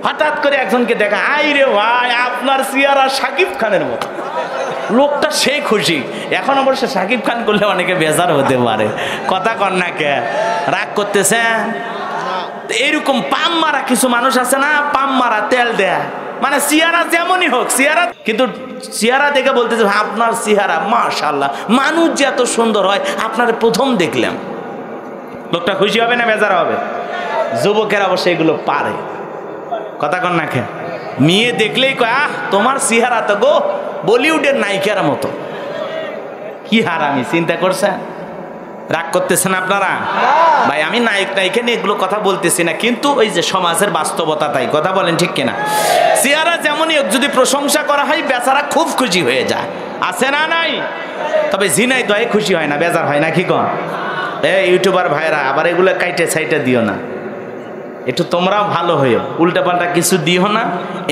হঠাৎ করে একজনকে দেখা, আই রে ভাই আপনার চেহারা শাকিব খানের মতো। লোকটা সেই খুশি। এখন অবশ্য শাকিব খান করলে অনেকে বেজার হতে পারে, কথা কন না কে, রাগ করতেছে। এইরকম পাম মারা কিছু মানুষ আছে না, পাম মারা তেল দেয়া, মানে চেহারা যেমনই হোক চেহারা, কিন্তু চেহারা দেখে বলতেছে আপনার চেহারা মাশাআল্লাহ, মানুষ যে এত সুন্দর হয় আপনার প্রথম দেখলাম। লোকটা খুশি হবে না বেজার হবে? যুবকেরা অবশ্য এগুলো পারে, কথা কন না খেয়ে। মেয়ে দেখলেই কয় আহ তোমার চেহারা তো গো বলিউডের নায়িকার মতো। কি হারামি, চিন্তা করছেন? রাগ করতেছেন আপনারা? ভাই আমি নায়ক নায়িকা নিয়ে এগুলো কথা বলতেছি না, কিন্তু ওই যে সমাজের বাস্তবতা, তাই কথা বলেন ঠিক কিনা? চেহারা যেমনই হোক যদি প্রশংসা করা হয় বেচারা খুব খুশি হয়ে যায়, আছে না নাই? তবে জিনাই দয়ে খুশি হয় না, বেজার হয় না, কি কন? ইউটিউবার ভাইরা আবার এগুলো কাইটে সাইটে দিও না, একটু তোমরাও ভালো হইও, উল্টাপাল্টা কিছু দিও না।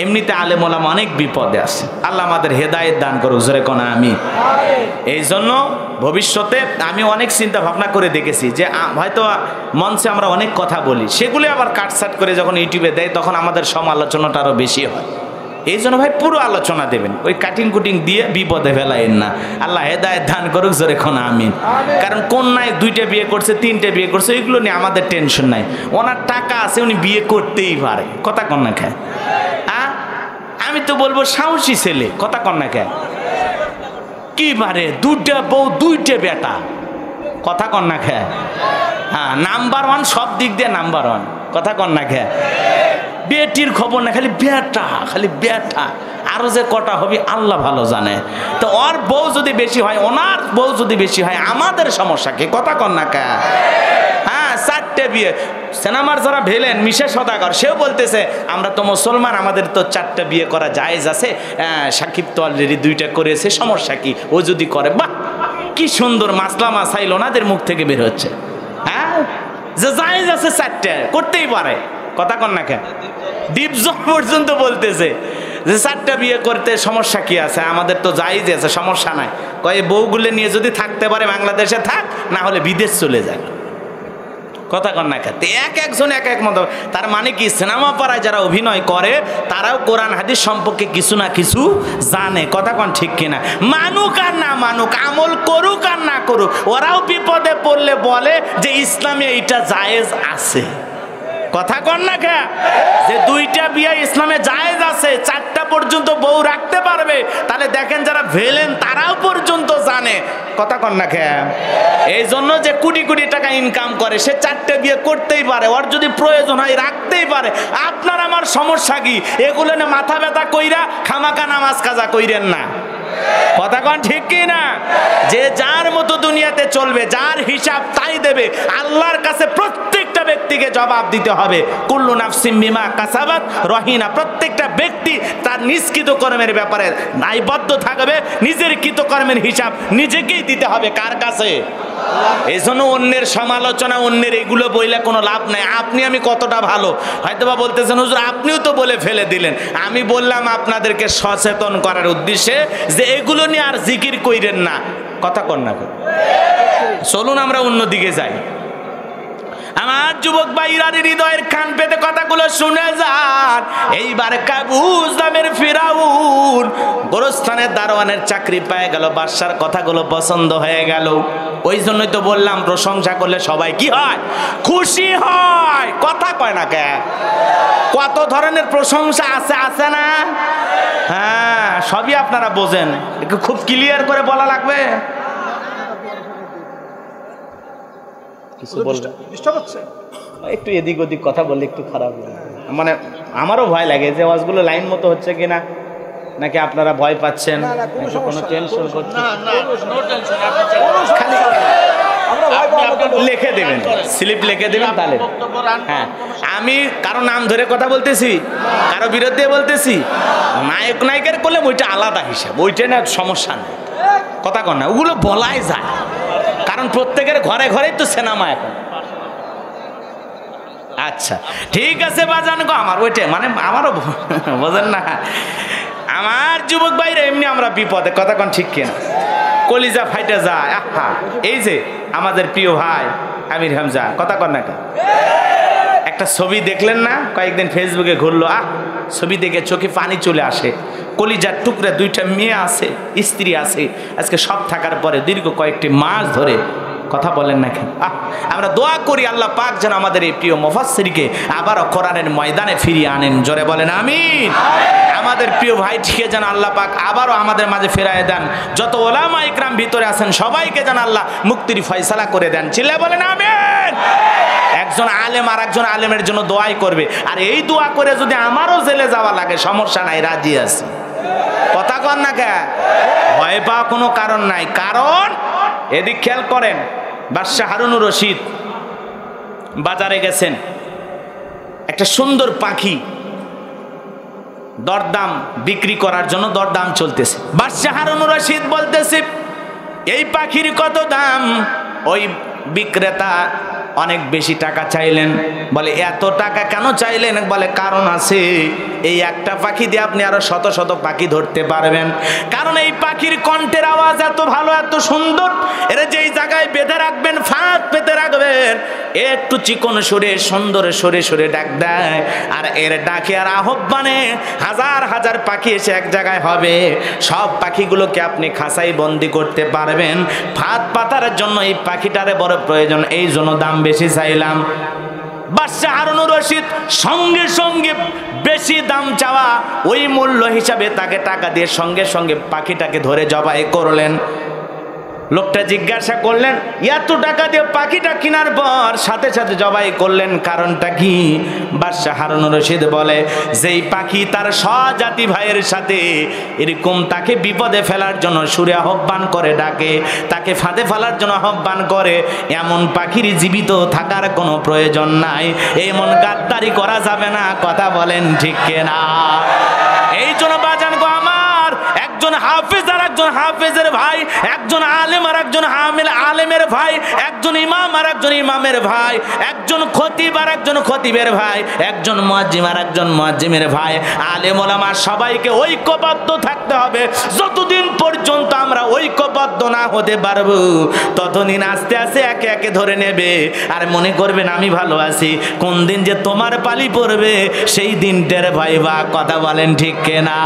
এমনিতে আলেম ওলামা অনেক বিপদে আছে, আল্লাহ আমাদের হেদায়েত দান করুক, জোরে কোনা আমি। এই জন্য ভবিষ্যতে আমি অনেক চিন্তা ভাবনা করে দেখেছি যে হয়তো মঞ্চে আমরা অনেক কথা বলি, সেগুলি আবার কাটসাট করে যখন ইউটিউবে দেয় তখন আমাদের সমালোচনাটা আরও বেশি হয়। এই জন্য ভাই পুরো আলোচনা দেবেন, ওই কাটিং কুটিং দিয়ে বিপদে ফেলাইন না। আল্লাহ হেদায়েত দান করুক, জোরে কোনা আমিন। কারণ কন্যায় 2টা বিয়ে করছে 3টে বিয়ে করছে, এগুলো নিয়ে আমাদের টেনশন নাই। ওনার টাকা আছে, উনি বিয়ে করতেই পারে, কথা কন্যা খায়। আমি তো বলবো সাহসী ছেলে, কথা কন্যা খায়। কি পারে 2টা বউ 2টে বেটা, কথা কন্যা খায়। হ্যাঁ নাম্বার 1, সব দিক দিয়ে নাম্বার 1, কথা কন্যা খায়। বেটির খবর না, খালি বেটা, খালি বেটা। আরো যে কটা হবে আল্লাহ ভালো জানে। তো ওর বউ যদি বেশি হয়, ওনার বউ যদি বেশি হয়, আমাদের সমস্যা কি, কথা কন না কে? হ্যাঁ 4টে বিয়ে। সিনেমার যারা ভেলেন মিশা সদাগর, সেও বলতেছে আমরা তো মুসলমান, আমাদের তো 4টে বিয়ে করা জায়েজ আছে। সাকিব তো অলরেডি 2টা করেছে, সমস্যা কি? ও যদি করে, বাহ কি সুন্দর মাসলা মাসাইল ওনাদের মুখ থেকে বের হচ্ছে। হ্যাঁ যে জায়েজ আছে 4টে করতেই পারে, কথা কন না কে? দীপজল পর্যন্ত বলতেছে যে 4টা বিয়ে করতে সমস্যা কি আছে, আমাদের তো জায়েজ আছে, সমস্যা নাই। কয় বউগুলো নিয়ে যদি থাকতে পারে বাংলাদেশে থাক, না হলে বিদেশ চলে যায়, কথা কন না খেতে। একজন এক এক মত। তার মানে কি সিনেমা পাড়ায় যারা অভিনয় করে তারাও কোরআন হাদিস সম্পর্কে কিছু না কিছু জানে, কথা কন ঠিক কিনা? মানুক আর না মানুক, আমল করুক আর না করুক, ওরাও বিপদে পড়লে বলে যে ইসলামে এইটা জায়েজ আছে, কথা কন না কে? যে 2টা বিয়ে ইসলামে জায়েজ আছে, 4টা পর্যন্ত বউ রাখতে পারবে, তাহলে দেখেন যারা ভেলেন তারাও পর্যন্ত জানে, কথা কন না কে? এই জন্য যে কোটি কোটি টাকা ইনকাম করে সে 4টে বিয়ে করতেই পারে, ওর যদি প্রয়োজন হয় রাখতেই পারে। আপনার আমার সমস্যা কি? এগুলো না মাথা ব্যথা কইরা খামাকা নামাজ কাজা কইরেন না, কথা কন ঠিক কি না? যে যার মতো দুনিয়াতে চলবে, যার হিসাব তাই দেবে। আল্লাহর কাছে প্রত্যেকটা ব্যক্তিকে জবাব দিতে হবে। কুল্লু নাফসিম বিমা কাসাবাত রহিনা, প্রত্যেকটা ব্যক্তি তার নিজ কৃতকর্মের ব্যাপারে দায়বদ্ধ থাকবে, নিজের কৃতকর্মের হিসাব নিজেকেই দিতে হবে, কার কাছে? এই জন্য অন্যের সমালোচনা, অন্যের এগুলো বইলে কোনো লাভ নাই। আপনি আমি কতটা ভালো, হয়তোবা বলতেছেন হুজুর আপনিও তো বলে ফেলে দিলেন। আমি বললাম আপনাদেরকে সচেতন করার উদ্দেশ্যে যে এগুলো নিয়ে আর জিকির কইরেন না, কথা কন না। চলুন আমরা অন্যদিকে যাই। আমার যুবক ভাইরা হৃদয়ের কান পেতে কথাগুলো শুনে যান। এইবার কাবুস নামের ফিরাউন গোরস্থানের দারোয়ানের চাকরি পেয়ে গেল, বাদশার কথাগুলো পছন্দ হয়ে গেল। ওই জন্যই তো বললাম প্রশংসা করলে সবাই কি হয়? খুশি হয়, কথা কয় না কে? কত ধরনের প্রশংসা আছে, আছে না? হ্যাঁ সবই আপনারা বোঝেন, একটু খুব ক্লিয়ার করে বলা লাগবে। একটু এদিক ওদিক কথা বললে একটু খারাপ লাগে, মানে আমারও ভয় লাগে যে ওয়াজগুলো লাইন মতো হচ্ছে কিনা, নাকি আপনারা ভয় পাচ্ছেন, কোনো টেনশন করছেন? লিখে দেবেন, স্লিপ লিখে দেবেন তাহলে। হ্যাঁ আমি কারো নাম ধরে কথা বলতেছি, কারো বিরুদ্ধে বলতেছি, নায়ক নায়িকার করলে ওইটা আলাদা হিসাব, ওইটা না সমস্যা নেই, কথা কন না, ওগুলো বলাই যায়, কারণ প্রত্যেকের ঘরে ঘরেই তো সিনেমা এখন। আচ্ছা ঠিক আছে বাজান গো, আমার ওইটা মানে আমারও বোঝেন না। আমার যুবক ভাইরা এমনি আমরা বিপদে, কথা কন ঠিক কিনা? কলিজা ফাইটে যায়। আহা এই যে আমাদের প্রিয় ভাই আমির হামজা, কথা কন না, একটা ছবি দেখলেন না কয়েকদিন ফেসবুকে ঘুরলো, ছবি দেখে চোখে পানি চলে আসে। কলিজার টুকরা দুইটা মেয়ে আছে, স্ত্রী আছে, আজকে সব থাকার পরে দীর্ঘ কয়েকটি মাস ধরে কথা বলেন না কেন? আমরা দোয়া করি আল্লাহ পাক যেন আমাদের এই প্রিয় মুফাসসিরকে আবারও কোরআনের ময়দানে ফিরিয়ে আনেন। জোরে বলেন আমিন। আমাদের প্রিয় ভাইটিকে যেন আল্লাহ পাক আবারও আমাদের মাঝে ফেরায় দেন। যত ওলামা ইকরাম ভিতরে আছেন সবাইকে যেন আল্লাহ মুক্তির ফয়সালা করে দেন। চিল্লায় বলেন আমিন। একজন আলেম আর একজন আলেমের জন্য দোয়াই করবে, আর এই দোয়া করে যদি আমারও জেলে যাওয়া লাগে সমস্যা নাই, রাজি আছি। কথা কন না কে? ভয় পাওয়া কোনো কারণ নাই। কারণ এদিক খেয়াল করেন, বাদশাহ হারুনুর রশিদ বাজারে গেছেন, একটা সুন্দর পাখি দরদাম বিক্রি করার জন্য দরদাম চলতেছে। বাদশাহ হারুনুর রশিদ বলতেছে এই পাখির কত দাম? ওই বিক্রেতা অনেক বেশি টাকা চাইলেন। বলে এত টাকা কেন চাইলেন? বলে কারণ আছে, এই একটা পাখি দিয়ে আপনি আরো শত শত পাখি ধরতে পারবেন। কারণ এই পাখির কণ্ঠের আওয়াজ এত ভালো, এত সুন্দর, এরা যেই জায়গায় বেঁধে রাখবেন, ফাঁদ পেতে রাখবেন, একটু চিকন সুরে সুন্দর সুরে সুরে ডাক দেয়, আর এর ডাকে আর আহ্বানে হাজার হাজার পাখি এসে এক জায়গায় হবে। সব পাখিগুলোকে আপনি খাঁচাই বন্দি করতে পারবেন। ফাঁদ পাতার জন্য এই পাখিটারে বড় প্রয়োজন, এই জন্য দাম বেশি চাইলাম। বাদশাহ হারুনুর রশিদ সঙ্গে সঙ্গে বেশি দাম চাওয়া ওই মূল্য হিসাবে তাকে টাকা দিয়ে সঙ্গে সঙ্গে পাখিটাকে ধরে জবাই করলেন। লোকটা জিজ্ঞাসা করলেন এত টাকা দিয়ে পাখিটা কেনার পর সাথে সাথে জবাই করলেন, কারণটা কি? বাদশাহ হারুনুর রশিদ বলে যেই পাখি তার স্বজাতি ভাইয়ের সাথে এরকম তাকে বিপদে ফেলার জন্য সুরে আহ্বান করে ডাকে, তাকে ফাঁদে ফেলার জন্য আহ্বান করে, এমন পাখির জীবিত থাকার কোনো প্রয়োজন নাই, এমন গাদ্দারি করা যাবে না। কথা বলেন ঠিক কিনা? এই জন্য বাজান গো আমার, একজন হাফেজ আর একজন হাফেজের ভাই, একজন আলেম আর একজন আলেমের ভাই, একজন ইমাম আর একজন ইমামের ভাই, একজন খতিব আর একজন খতিবের ভাই, একজন মুয়াজ্জিম আর একজন মুয়াজ্জিমের ভাই। আলেম ওলামা সবাইকে ঐক্যবদ্ধ থাকতে হবে। যতদিন পর্যন্ত আমরা ঐক্যবদ্ধ না হতে পারবো ততদিন আস্তে আস্তে একে একে ধরে নেবে, আর মনে করবেন আমি ভালো আছি, কোন দিন যে তোমার পালি পড়বে সেই দিনটার ভাইবা। কথা বলেন ঠিক কিনা?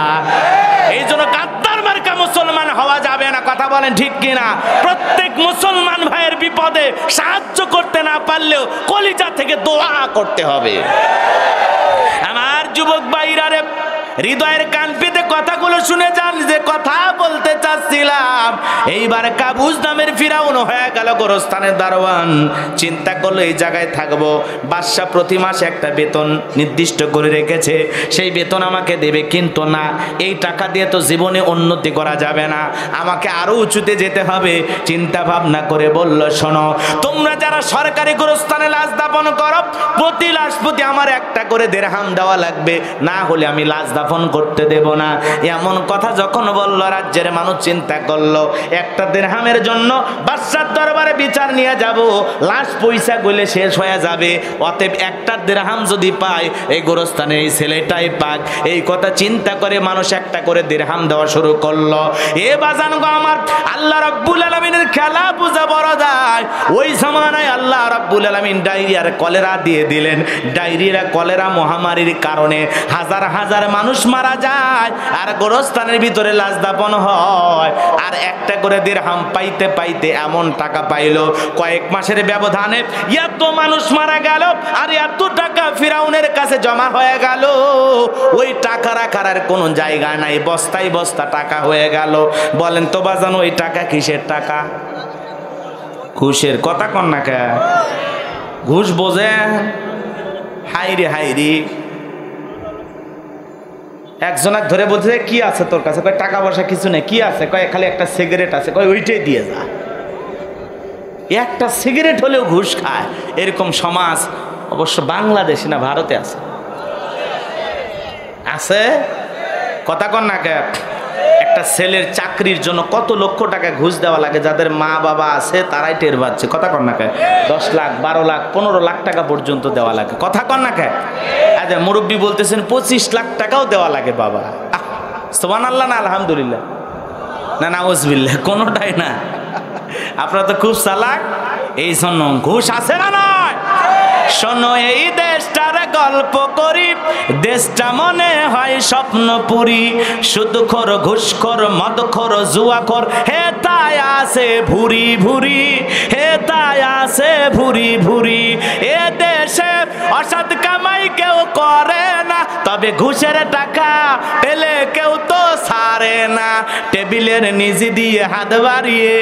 এই জন্য গাদ্দার মার্কা মুসলমান হওয়া যাবে না। কথা বলেন ঠিক কিনা? প্রত্যেক মুসলমান ভাইয়ের বিপদে সাহায্য করতে না পারলেও কলিজা থেকে দোয়া করতে হবে। আমার যুবক ভাইরা রে, হৃদয়ের কান পেতে কথাগুলো শুনে যান, যে কথা বলতে চাচ্ছিলাম। এইবার কাবুজ নামের ফিরাউন হয়ে গেল গোরস্থানের দারোয়ান। চিন্তা করলো এই জায়গায় থাকবো, বাদশা প্রতি মাসে একটা বেতন নির্দিষ্ট করে রেখেছে, সেই বেতন আমাকে দেবে, কিন্তু না, এই টাকা দিয়ে তো জীবনে উন্নতি করা যাবে না, আমাকে আরো উঁচুতে যেতে হবে। চিন্তা ভাবনা করে বলল শোনো, তোমরা যারা সরকারি গোরস্থানে লাশ দাফন করো, প্রতি লাশ প্রতি আমার একটা করে দিরহাম দেওয়া লাগবে, না হলে আমি লাশ দাফন করতে দেব না। এমন কথা যখন বলল, রাজ্যের মানুষ চিন্তা করলো একটা দিরহামের জন্য বাদশার দরবারে বিচার নিয়ে যাব, লাশ পয়সা গলে শেষ হয়ে যাবে, অতএব একটা দিরহাম যদি পায় এই গোরস্থানে এই ছেলেটাই পাক। এই কথা চিন্তা করে মানুষ একটা করে দিরহাম দেওয়া শুরু করলো। এ বাজান গো আমার, আল্লাহ রাব্বুল আলামিনের খেলা বুঝা বড় যায়। ওই জামানায় আল্লাহ রাব্বুল আলামিন ডায়রিয়ার কলেরা দিয়ে দিলেন। ডায়রিয়া কলেরা মহামারীর কারণে হাজার হাজার মানুষ মারা যায়, আর গোরস্থানের ভিতরে লাশ দাফন হয়, আর একটা করে দিরহাম পাইতে পাইতে এমন টাকা পাইলো, কয়েক মাসের ব্যবধানে এত মানুষ মারা গেল, আর এত টাকা ফিরাউনের কাছে জমা হয়ে গেল। ওই টাকা রাখার আর কোনো জায়গা নাই, বস্তায় বস্তা টাকা হয়ে গেল। বলেন তো বাজান, ওই টাকা কিসের টাকা? ঘুষের। কথা কন না কে? ঘুষ বোঝে? হাইরে হাইরি। একজনক ধরে বলছে কি আছে তোর কাছে? কয় টাকা পয়সা কিছু নেই। কি আছে? কয় খালি একটা সিগারেট আছে। কয় ওইটাই দিয়ে যা। একটা সিগারেট হলেও ঘুষ খায়, এরকম সমাজ অবশ্য বাংলাদেশে না ভারতে আছে। আছে? কথা কন না কে? একটা ছেলের চাকরির জন্য কত লক্ষ টাকা ঘুষ দেওয়া লাগে, যাদের মা বাবা আছে তারাই টের পাচ্ছে। কথা কন না কে? 10 লাখ 12 লাখ 15 লাখ টাকা পর্যন্ত দেওয়া লাগে। কথা কন না কে? আচ্ছা, মুরব্বী বলতেছেন 25 লাখ টাকাও দেওয়া লাগে। বাবা, সুবহানাল্লাহ না আলহামদুলিল্লাহ? না নাউজুবিল্লাহ, কোনোটাই না। আপনারা তো খুব চালাক। এই জন্য ঘুষ আছে না নয়? শোনো, এই দেশটা গল্প করি, দেশটা মনে হয় স্বপ্নপুরী। সুদখোর, ঘুষখোর, মদখোর, জুয়াখোর, হে তাই আছে ভুরি ভুরি, হে তাই আছে ভুরি ভুরি। এ দেশে অসৎ কামাই কেউ করে না, তবে ঘুষের টাকা পেলে কেউ তো ছাড়ে না। টেবিলের নিচ দিয়ে হাত বাড়িয়ে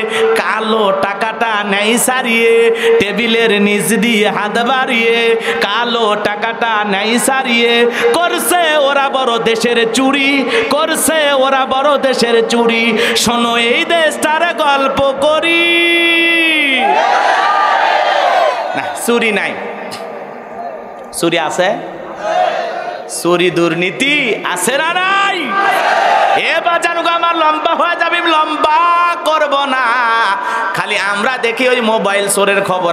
কালো টাকাটা নেই সারিয়ে, টেবিলের নিচ দিয়ে হাত বাড়িয়ে কালো টাকাটা নেই সারিয়ে। করছে ওরা বড় দেশের চুরি, করছে ওরা বড় দেশের চুরি। শোনো এই দেশটার গল্প করি। না, চুরি নাই। চুরি আছে? চুরি দুর্নীতি আছে না নাই? এবার জানুক আমার লম্বা হয়ে যাবে, লম্বা করব না। খালি আমরা দেখি ওই মোবাইল চোরের খবর,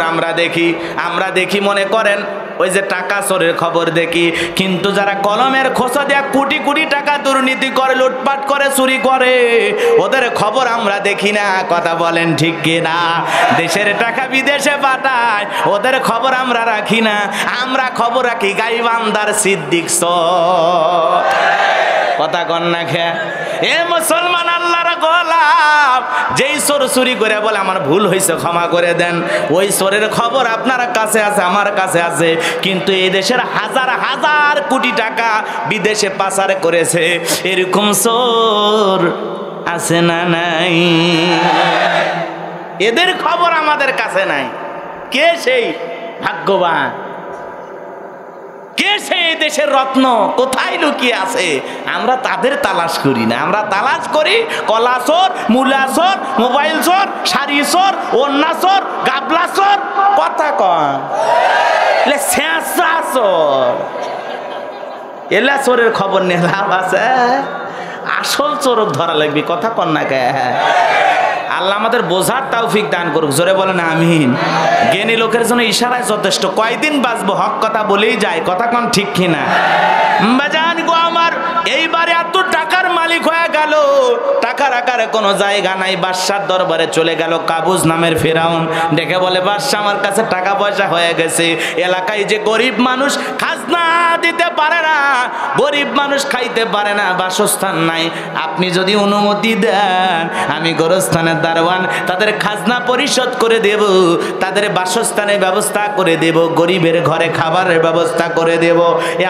আমরা দেখি মনে করেন ওই যে টাকা চোরের খবর দেখি, কিন্তু যারা কলমের খোঁচা দেয়া কোটি কোটি টাকা দুর্নীতি করে, লুটপাট করে, চুরি করে, ওদের খবর আমরা দেখি না। কথা বলেন ঠিক কিনা? দেশের টাকা বিদেশে পাঠায়, ওদের খবর আমরা রাখি না। আমরা খবর রাখি গাইবান্ধার সিদ্দিক চোর। কথা কন না খে? এ মুসলমান আল্লাহর গোলাম, যেই চোর চুরি করে বলে আমার ভুল হয়েছে ক্ষমা করে দেন, ওই চোরের খবর আপনার কাছে আছে, আমার কাছে আছে। কিন্তু এই দেশের হাজার হাজার কোটি টাকা বিদেশে পাচার করেছে, এরকম চোর আছে না নাই? এদের খবর আমাদের কাছে নাই। কে সেই ভাগ্যবান? কে সেই দেশের রত্ন? কোথায় লুকিয়ে আছে? আমরা তাদের তালাশ করি না। আমরা তালাশ করি কলা চোর, মূলা চোর, মোবাইল চোর, শাড়ি চোর, ওন্না চোর, গাবলা চোর। কথা কন, শেষা চোর। এলা চোরের খবর নিয়ে লাভ আছে? আসল চোরক ধরা লাগবে। কথা কন না কে? আল্লাহ আমাদের বোঝার তৌফিক দান করুক। জোরে বলেন আমিন। জ্ঞানী লোকের জন্য ইশারায় যথেষ্ট। কয়দিন বাঁচবো? হক কথা বলেই যায়। কথা কন ঠিক কিনা? বাজান গো আমার, এইবারে এত টাকার মালিক হয়ে গেল, টাকার আকারে কোনো জায়গা নাই। বাদশার দরবারে চলে গেল কাবুজ নামের ফেরাউন। দেখে বলে, বাদশা আমার কাছে টাকা পয়সা হয়ে গেছে, এলাকায় যে গরিব মানুষ খাজনা দিতে পারে না, গরিব মানুষ খাইতে পারে না, বাসস্থান নাই, আপনি যদি অনুমতি দেন আমি গোরস্থানের দারওয়ান, তাদের খাজনা পরিশোধ করে দেব, তাদের বাসস্থানের ব্যবস্থা করে দেব, গরিবের ঘরে খাবারের ব্যবস্থা করে দেব।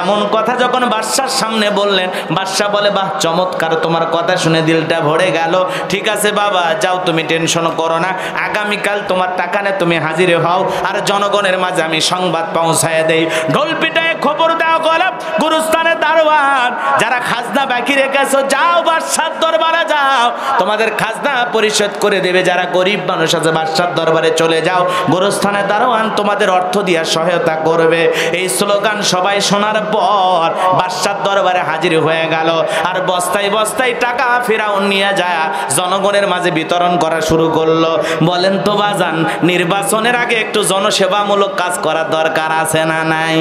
এমন কথা যখন বাদশার সামনে বললেন, বাদশা বলে, বাহ চমৎকার, তোমার কথা শুনে দিলটা ভরে গেল। ঠিক আছে বাবা, যাও, তুমি টেনশন করো না, আগামীকাল তোমার টাকা নিয়ে তুমি হাজির হও, আর জনগণের মাঝে আমি সংবাদ পৌঁছায় দেই। ঢোল পিটায় খবর দেওয়া গেল গুরুস্থানের দারওয়ান, যারা খাজনা বাকি রেখেছো যাও বাদশার দরবারে যাও, তোমাদের খাজনা পরিশোধ করে দেবে। যারা গরিব মানুষ আছে বাদশার দরবারে চলে যাও, গুরুস্থানের দারওয়ান তোমাদের অর্থ দিয়ে সহায়তা করবে। এই স্লোগান সবাই শোনার পর বাদশার দরবারে হাজির হয়ে গেল, আর বস্তায় বস্তায় টাকা ফেরাউন নিয়ে যায় জনগণের মাঝে বিতরণ করা শুরু করলো। বলেন তো বাজান, নির্বাচনের আগে একটু জনসেবামূলক কাজ করার দরকার আছে না নাই?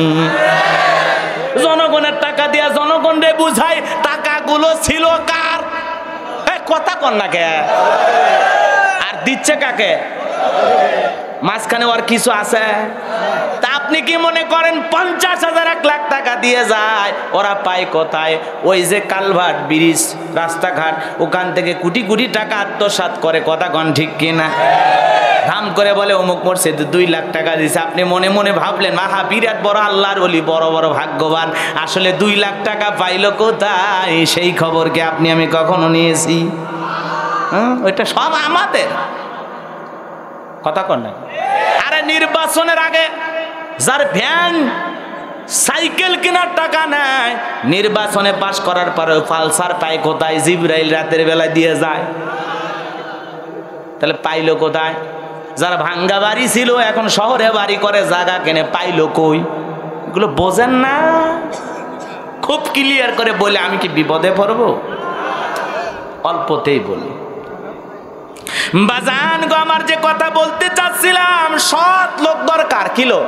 জনগণের টাকা দিয়া জনগণরে বুঝাই টাকাগুলো ছিল কার? কথা কন না কে? আর দিচ্ছে কাকে? মাঝখানে ওর কিছু আছে? তা আপনি কি মনে করেন 50,000 1 লাখ টাকা দিয়ে যায়, ওরা পায় কোথায়? ওই যে কালভার্ট, ব্রিজ, রাস্তাঘাট, ওখান থেকে কোটি কোটি টাকা আত্মসাৎ করে। কথা কন ঠিক কিনা? দাম করে বলে অমুক মরছে 2 লাখ টাকা দিছে। আপনি মনে মনে ভাবলেন, মাহা বিরাট বড় আল্লাহর ওলি, বড় বড় ভাগ্যবান। আসলে 2 লাখ টাকা পাইলো কোথায়? সেই খবর কি আপনি আমি কখনো নিয়েছি? ওইটা সব আমাদের। কথা কন না? আরে নির্বাচনের আগে যার ভ্যান সাইকেল কেনার টাকা নেয়, নির্বাচনে পাশ করার পরে পালসার পায় কোথায়? জিবরাইল রাতের বেলায় দিয়ে যায়। তাহলে পাইলো কোথায়? যারা ভাঙ্গা বাড়ি ছিল এখন শহরে বাড়ি করে, জায়গা কেনে, পাইলো কই? এগুলো বোঝেন না? খুব ক্লিয়ার করে বলে আমি কি বিপদে পড়বো? অল্পতেই বলি। বাজান গো আমার, যে কথা বলতে চাচ্ছিলাম, সৎ লোক দরকার। কিলো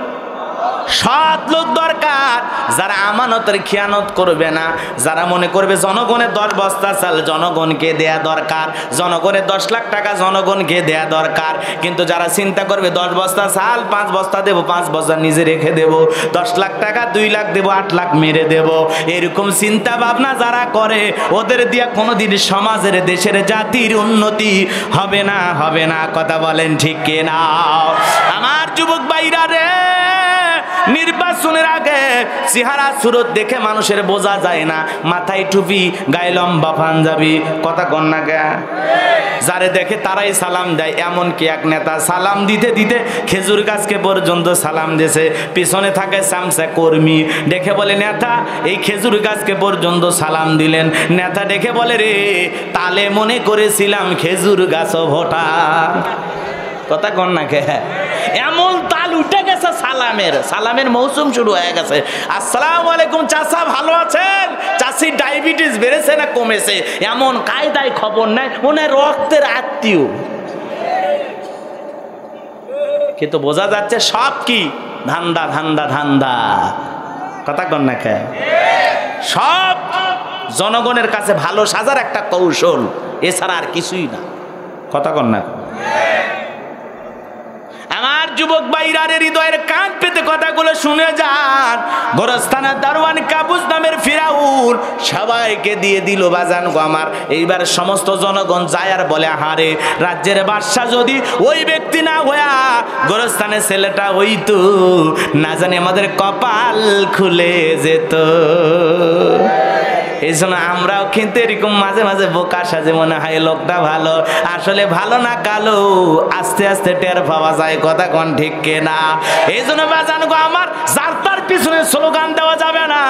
সৎ লোক দরকার, যারা আমানতের খেয়ানত করবে না, যারা মনে করবে জনগণের 10 বস্তা চাল জনগণকে দেয়া দরকার, জনগণের 10 লাখ টাকা জনগণকে দেয়া দরকার, কিন্তু যারা চিন্তা করবে 10 বস্তা চাল 5 বস্তা দেব, 5 বস্তা নিজে রেখে দেব, 10 লাখ টাকা 2 লাখ দেব, 8 লাখ মেরে দেব, এরকম চিন্তা ভাবনা যারা করে ওদের দিয়া কোনোদিন সমাজের, দেশের, জাতির উন্নতি হবে না, হবে না। কথা বলেন ঠিক কিনা? আমার যুবক ভাইরা রে, নির্বাচনের আগে চেহারা সুরত দেখে মানুষের বোঝা যায় না, মাথায় টুপি, গায়ে লম্বা পাঞ্জাবি, কথা কন না কে? যারে দেখে তারাই সালাম দেয়। এমনকি এক নেতা সালাম দিতে দিতে খেজুর গাছকে পর্যন্ত সালাম দিয়েছে, পিছনে থাকে সামসা কর্মী, দেখে বলে নেতা এই খেজুর গাছকে পর্যন্ত সালাম দিলেন। নেতা দেখে বলে রে, তালে মনে করেছিলাম খেজুর গাছও ভোটার। কথা কন না কে? এমন তাল উঠে গেছে সালামের, সালামের মৌসুম শুরু হয়ে গেছে। আসসালামু আলাইকুম চাচা, ভালো আছেন? চাচির ডায়াবেটিস বেড়েছে না কমেছে? এমন কায়দায় খবর নাই, মনে রক্তের আত্মীয়, কিন্তু বোঝা যাচ্ছে সব কি ধান্দা ধান্দা ধান্দা। কথা কন না কে? সব জনগণের কাছে ভালো সাজার একটা কৌশল, এছাড়া আর কিছুই না। কথা কন না? আমার যুবক ভাইরারে হৃদয়ের কান পেতে কথাগুলো শুনে যান। গোরস্থানের দারোয়ান কাবুস নামের ফিরাউন সবাইকে দিয়ে দিল বাজান গো আমার। এইবার সমস্ত জনগণ যায় আর বলে, হারে রাজ্যের বাদশা যদি ওই ব্যক্তি না হইয়া গোরস্থানের ছেলেটা হইতো, না জানি আমাদের কপাল খুলে যেত। এই জন্য আমরাও কিন্তু এরকম মাঝে মাঝে বোকা সাজে, মনে হয় লোকটা ভালো, আসলে ভালো না কালো, আস্তে আস্তে টের পাওয়া যায়। কথা কোন ঠিক কিনা? এই জন্য বাজান গো আমার, যার তার পিছনে স্লোগান দেওয়া যাবে না।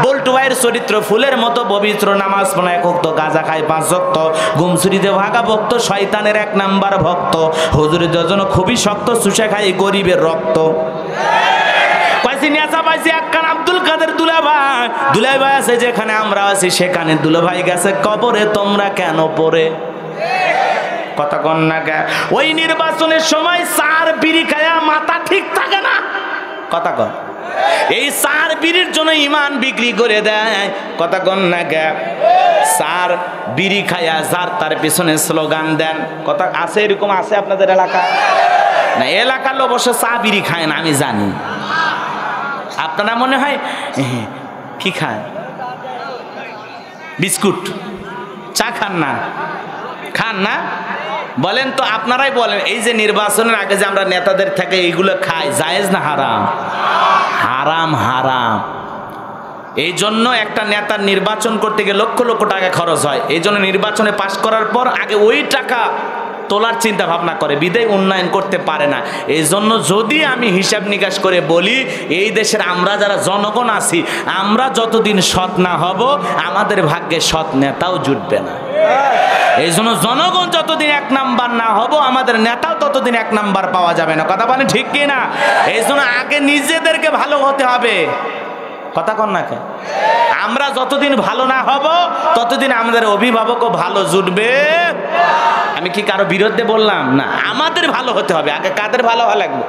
বল্টু ভাইয়ের চরিত্র ফুলের মতো পবিত্র, নামাজ পড়ে 1 ওয়াক্ত, গাঁজা খায় 5 ওয়াক্ত, গুমসুরিতে ভাগা ভক্ত, শয়তানের 1 নাম্বার ভক্ত, হুজুরের জন্য খুবই শক্ত, চুষে খায় গরিবের রক্ত। আব্দুল কাদের দুলাভাই, দুলাভাই আছে যেখানে আমরা আছি সেখানে, দুলাভাই গেছে কবরে, তোমরা কেন পড়ে? কথা কন না কে? ওই নির্বাচনের সময় 4 বিড়ি খায়া মাথা ঠিক থাকে না। কথা কন? এই 4 বিড়ির জন্য ইমান বিক্রি করে দেয়। কথা কন না কে? 4 বিড়ি খায়া যার তার পিছনে স্লোগান দেন। কথা আছে, এরকম আছে আপনাদের এলাকা? না, এলাকার লোক অবশ্য চা বিড়ি খায় না, আমি জানি। আপনারা মনে হয় কি খান? বিস্কুট, চা খান না? খান না? বলেন তো, আপনারাই বলেন, এই যে নির্বাচনের আগে যে আমরা নেতাদের থেকে এইগুলো খাই, জায়েজ না হারাম? হারাম, হারাম। এই জন্য একটা নেতার নির্বাচন করতে গিয়ে লক্ষ লক্ষ টাকা খরচ হয়। এই জন্য নির্বাচনে পাশ করার পর আগে ওই টাকা তোলার চিন্তা ভাবনা করে, বিদায় উন্নয়ন করতে পারে না। এই জন্য যদি আমি হিসাব নিকাশ করে বলি, এই দেশের আমরা যারা জনগণ আছি, আমরা যতদিন সৎ না হব, আমাদের ভাগ্যে সৎ নেতাও জুটবে না। এই জন্য জনগণ যতদিন 1 নাম্বার না হব, আমাদের নেতাও ততদিন 1 নাম্বার পাওয়া যাবে না। কথা বলেন ঠিক কি না? এই জন্য আগে নিজেদেরকে ভালো হতে হবে। কথা কন না কে? আমরা যতদিন ভালো না হব, ততদিন আমাদের অভিভাবকও ভালো জুটবে। আমি কি কারো বিরুদ্ধে বললাম? না, আমাদের ভালো হতে হবে। আগে কাদের ভালো হওয়া লাগবে?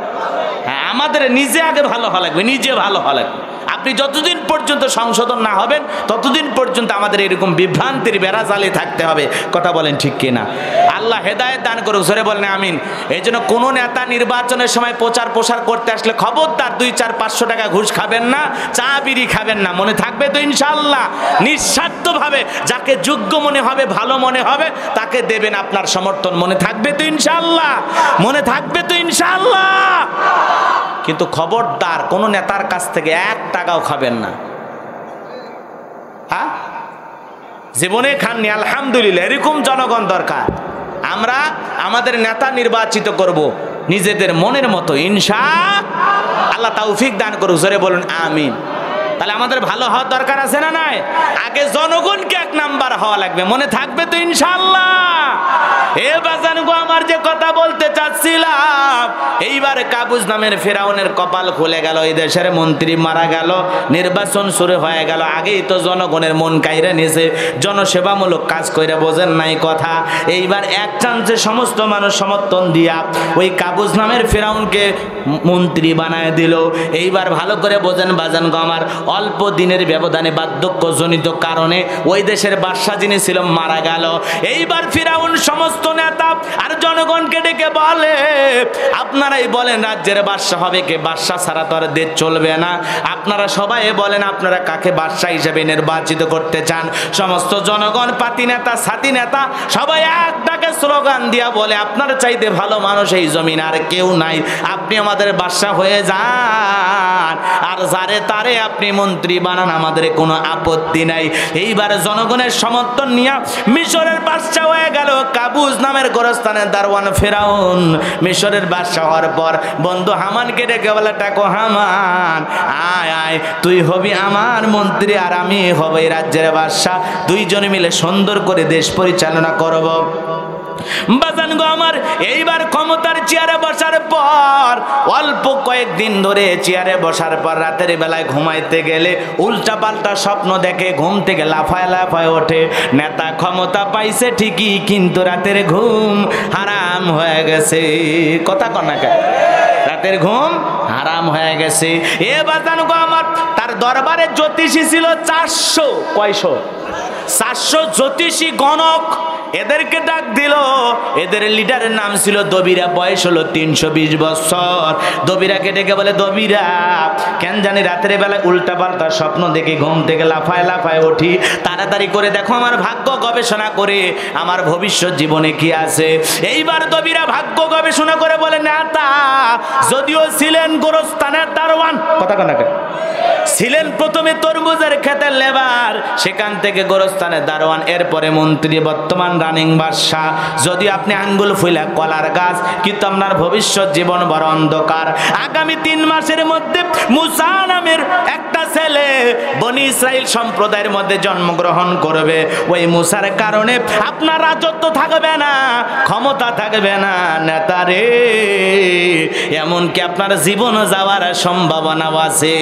হ্যাঁ, আমাদের নিজে আগে ভালো হওয়া লাগবে, নিজে ভালো হওয়া লাগবে। আপনি যতদিন পর্যন্ত সংশোধন না হবেন, ততদিন পর্যন্ত আমাদের এরকম বিভ্রান্তির বেড়া জালে থাকতে হবে। কথা বলেন ঠিক কিনা? আল্লাহ হেদায়েত দান করুক, জোরে বলেন আমিন। এই জন্য কোনো নেতা নির্বাচনের সময় প্রচার প্রসার করতে আসলে খবরদার 2, 4, 500 টাকা ঘুষ খাবেন না, চা বিড়ি খাবেন না। মনে থাকবে তো ইনশাআল্লাহ? নিঃস্বার্থভাবে যাকে যোগ্য মনে হবে, ভালো মনে হবে, তাকে দেবেন আপনার সমর্থন। মনে থাকবে তো ইনশাআল্লাহ? মনে থাকবে তো ইনশাআল্লাহ? কিন্তু খবরদার কোন নেতার কাছ থেকে 1 টাকাও খাবেন না। হ্যাঁ, জীবনে খাননি, আলহামদুলিল্লাহ। এরকম জনগণ দরকার। আমরা আমাদের নেতা নির্বাচিত করব নিজেদের মনের মতো, ইনশাআল্লাহ। তৌফিক দান করুক, জোরে বলুন আমিন। তাহলে আমাদের ভালো হওয়ার দরকার আছে না নাই? আগে আগে জনগণকে 1 নাম্বার হওয়া লাগবে, মনে থাকবে তো ইনশাআল্লাহ? এ বাজান গো, আমার যে কথা বলতে চাচ্ছিলাম, এইবার কাবুজ নামের ফেরাউনের কপাল খুলে গেল, এই দেশের মন্ত্রী মারা গেল, নির্বাচন শুরু হয়ে গেল। আগেই তো জনগণের মন কাইরা নিয়েছে, জনসেবামূলক কাজ কইরা বোঝেন নাই কথা। এইবার এক চান্সে সমস্ত মানুষ সমর্থন দিয়া ওই কাবুজ নামের ফেরাউনকে মন্ত্রী বানায় দিল। এইবার ভালো করে বোঝেন বাজান গো আমার, অল্প দিনের ব্যবধানে বার্ধক্যজনিত কারণে ওই দেশের বাদশা যিনি ছিল মারা গেল। এইবার ফিরাউন সমস্ত নেতা আর জনগণকে ডেকে বলে, আপনারাই বলেন রাজ্যের বাদশা হবে কে? বাদশা ছাড়া তো আর দেশ চলবে না। আপনারা সবাই বলেন আপনারা কাকে বাদশা হিসেবে নির্বাচিত করতে চান। সমস্ত জনগণ, পাতি নেতা, সাথী নেতা সবাই এক ডাকে স্লোগান দিয়া বলে, আপনার চাইতে ভালো মানুষ এই জমিন আর কেউ নাই, আপনি আমাদের বাদশা হয়ে যান, আর যারে তারে আপনি মন্ত্রী বানান, আমাদের কোনো আপত্তি নাই। এইবার জনগণের সমর্থন নিয়ে মিশরের বাদশা হয়ে গেল কাবুজ নামের গোরস্থানের দারওয়ান ফেরাউন। মিশরের বাদশা হওয়ার পর বন্ধু হামানকে ডেকে বলে, টাকো হামান, আয় আয়, তুই হবি আমার মন্ত্রী আর আমি হব এই রাজ্যের বাদশা, দুইজনে মিলে সুন্দর করে দেশ পরিচালনা করব। বাজান গো আমার, এইবার ক্ষমতার চেয়ারে বসার পর অল্প কয়েকদিন ধরে চেয়ারে বসার পর রাতের বেলায় ঘুমাইতে গেলে উল্টা পাল্টা স্বপ্ন দেখে, ঘুম থেকে লাফায় লাফায় ওঠে। নেতা ক্ষমতা পাইছে ঠিকই, কিন্তু রাতের ঘুম হারাম হয়ে গেছে। কথা কনাকা, রাতের ঘুম হারাম হয়ে গেছে। এ বাজান গো আমার, তার দরবারে জ্যোতিষী ছিল 400, কয়শো? 400 জ্যোতিষী গণক। এদেরকে ডাক দিল, এদের লিডারের নাম ছিল দবিরা, বয়স হলো 320 বছর। দবিরাকে ডেকে বলে, দবিরা, কেন জানি রাতের বেলায় উল্টা পাল্টা স্বপ্ন দেখে ঘুম থেকে লাফায় লাফায় উঠি, তাড়াতাড়ি করে দেখো আমার ভাগ্য গবেষণা করে আমার ভবিষ্যৎ জীবনে কি আছে। এইবার দবিরা ভাগ্য গবেষণা করে বলে, নেতা যদিও ছিলেন গোরস্থানের দারওয়ান, কথা কনাকে ছিলেন প্রথমে তরমুজের ক্ষেতের লেবার, সেখান থেকে গোরস্থানের দারোয়ান, এরপরে মন্ত্রী, বর্তমান রানিং বাদশা। যদি আপনি আঙ্গুল ফুলা কলার গাছ, কিন্তু আপনার ভবিষ্যৎ জীবন বড় অন্ধকার। আগামী 3 মাসের মধ্যে মুসা নামের একটা ছেলে বনি ইসরাইল সম্প্রদায়ের মধ্যে জন্মগ্রহণ করবে। ওই মুসার কারণে আপনার রাজত্ব থাকবে না, ক্ষমতা থাকবে না নেতারে, এমনকি আপনার জীবন যাওয়ার সম্ভাবনা আছে।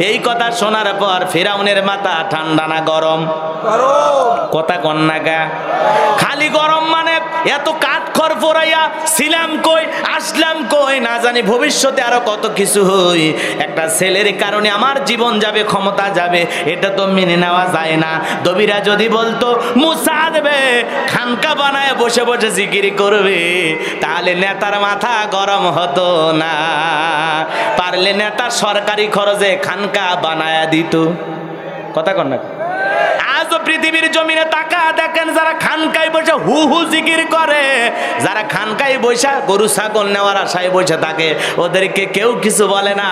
এই কথা শোনার পর ফিরাউনের মাথা ঠান্ডা না গরম? কথা কন্যাকা, খালি গরম মানে এত কাঠখড় পোড়াইয়া ছিলাম কই, আসলাম কই, না জানি ভবিষ্যতে আরো কত কিছু হই। একটা ছেলের কারণে আমার জীবন যাবে, ক্ষমতা যাবে, এটা তো মেনে নেওয়া যায় না। দবিরা যদি বলতো মুসা দেবে খানকা বানায় বসে বসে জিকির করবে, তাহলে নেতার মাথা গরম হতো না। পারলে নেতা সরকারি খরচে খানকা বানায়া দিত। কথা কন না? আজও পৃথিবীর জমিনে তাকা দেখেন, যারা খানকায় বসে হু হু জিকির করে, যারা খানকায় বসে গরু ছাগল নেওয়ার আশায় বসে থাকে, ওদেরকে কেউ কিছু বলে না।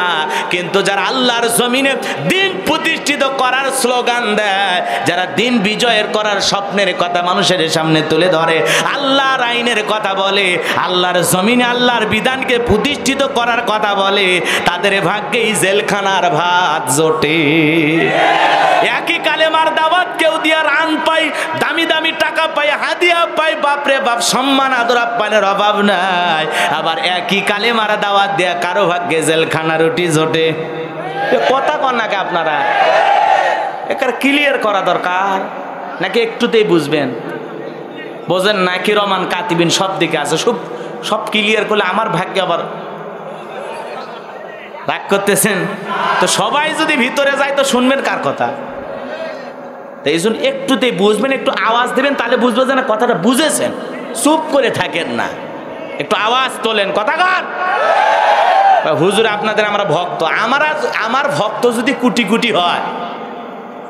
কিন্তু যারা আল্লাহর জমিনে দিন প্রতিষ্ঠিত করার স্লোগান দেয়, যারা দিন বিজয়ের করার স্বপ্নের কথা মানুষের সামনে তুলে ধরে, আল্লাহর আইনের কথা বলে, আল্লাহর জমিনে আল্লাহর বিধানকে প্রতিষ্ঠিত করার কথা বলে, তাদের ভাগ্যেই জেলখানার ভাত জোটে। একই কালেমার দাওয়াত কেউ দিয়া রান পাই, দামি দামি টাকা পাই, হাদিয়া পাই, বাপরে বাপ, সম্মান আদর আপ্যায়নের অভাব নাই। আবার একই কালেমার দাওয়াত দেয়া কারো ভাগ্যে জেলখানা রুটি জোটে। কথা কন নাকি আপনারা? একার ক্লিয়ার করা দরকার, নাকি একটুতেই বুঝবেন? বোঝেন না? কি রমান কাতিবিন সব দিকে আছে, সব ক্লিয়ার করলে আমার ভাগ্যে আবার রাগ করতেছেন। তো সবাই যদি ভিতরে যায় তো শুনবেন কার কথা? এই জন্য একটুতেই বুঝবেন, একটু আওয়াজ দেবেন, তাহলে বুঝবো যে না কথাটা বুঝেছেন। চুপ করে থাকেন না, একটু আওয়াজ তোলেন। কথা কর হুজুর, আপনাদের আমরা ভক্ত, আমার ভক্ত যদি কোটি কোটি হয়,